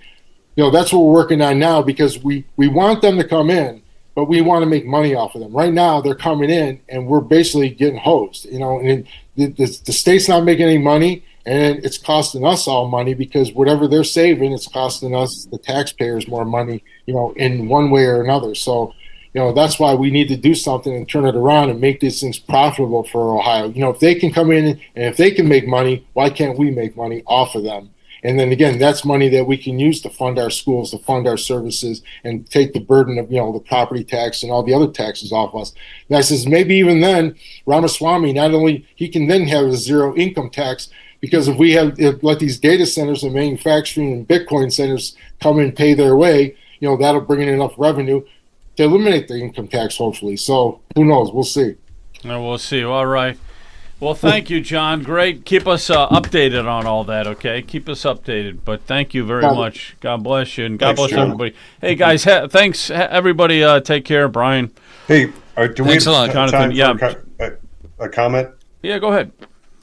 S6: that's what we're working on now, because we want them to come in, but we want to make money off of them. Right now, they're coming in, and we're basically getting hosed. And the state's not making any money, and it's costing us all money because whatever they're saving, it's costing us, the taxpayers, more money, in one way or another. So, that's why we need to do something and turn it around and make these things profitable for Ohio. If they can come in and if they can make money, why can't we make money off of them? And then again, that's money that we can use to fund our schools, to fund our services, and take the burden of, the property tax and all the other taxes off us. And I says, maybe even then, Ramaswamy, not only, he can then have a zero income tax, because if we let these data centers and manufacturing and Bitcoin centers come and pay their way, that'll bring in enough revenue to eliminate the income tax, hopefully. So who knows? We'll see.
S1: We'll see. All right. Well, thank you, John. Great. Keep us updated on all that, okay? Keep us updated. But thank you very much. God bless you, and God bless everybody. Hey, guys, thanks. Everybody, take care. Brian.
S3: Hey, do we have
S2: a lot,
S3: time
S1: Jonathan.
S3: for a comment?
S1: Yeah, go ahead.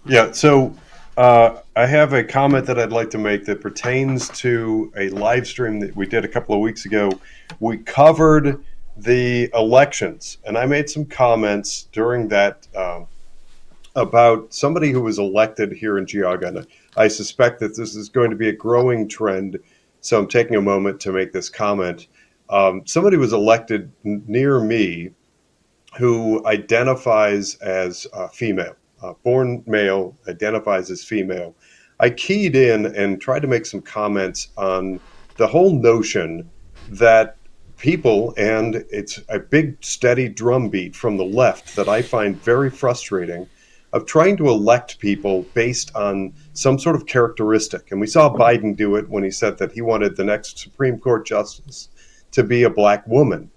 S3: Yeah, so I have a comment that I'd like to make that pertains to a live stream that we did a couple of weeks ago. We covered the elections, and I made some comments during that about somebody who was elected here in Geauga. And I suspect that this is going to be a growing trend, so I'm taking a moment to make this comment. Somebody was elected near me who identifies as female, born male, identifies as female. I keyed in and tried to make some comments on the whole notion that people, and it's a big steady drumbeat from the left that I find very frustrating, of trying to elect people based on some sort of characteristic. And we saw Biden do it when he said that he wanted the next Supreme Court justice to be a black woman.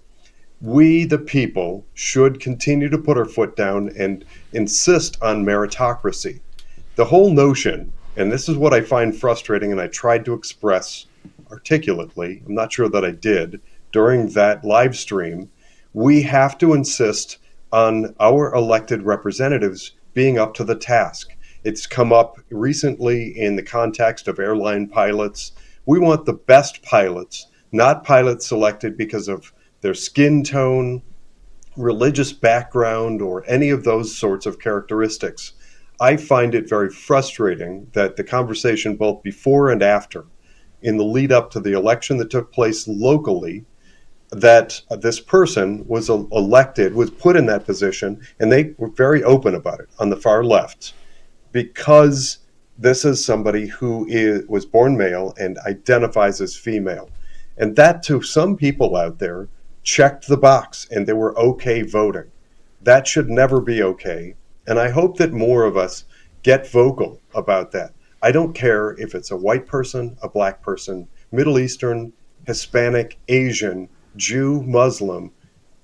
S3: We, the people, should continue to put our foot down and insist on meritocracy. The whole notion, and this is what I find frustrating, and I tried to express articulately, I'm not sure that I did, during that live stream, we have to insist on our elected representatives being up to the task. It's come up recently in the context of airline pilots. We want the best pilots, not pilots selected because of their skin tone, religious background, or any of those sorts of characteristics. I find it very frustrating that the conversation both before and after, in the lead up to the election that took place locally, that this person was elected, was put in that position, and they were very open about it on the far left, because this is somebody who was born male and identifies as female. And that, to some people out there, checked the box and they were okay voting. That should never be okay. And I hope that more of us get vocal about that. I don't care if it's a white person, a black person, Middle Eastern, Hispanic, Asian, Jew, Muslim,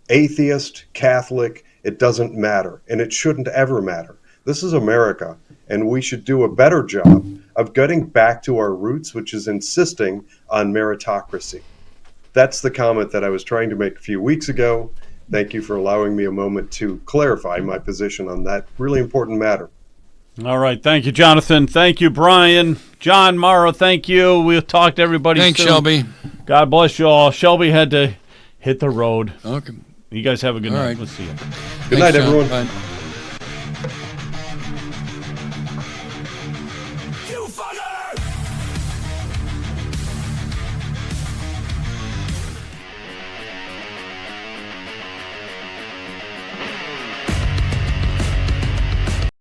S3: atheist, Catholic, it doesn't matter. And it shouldn't ever matter. This is America. and we should do a better job of getting back to our roots, which is insisting on meritocracy. That's the comment that I was trying to make a few weeks ago. Thank you for allowing me a moment to clarify my position on that really important matter.
S1: All right. Thank you, Jonathan. Thank you, Brian. John Marra, thank you. We'll talk to everybody
S2: Thanks,
S1: soon.
S2: Shelby.
S1: God bless you all. Shelby had to hit the road.
S2: Okay.
S1: You guys have a good
S2: All
S1: night.
S2: right.
S1: Let's see you.
S3: Good night,
S2: Thanks, John.
S3: everyone.
S2: Bye.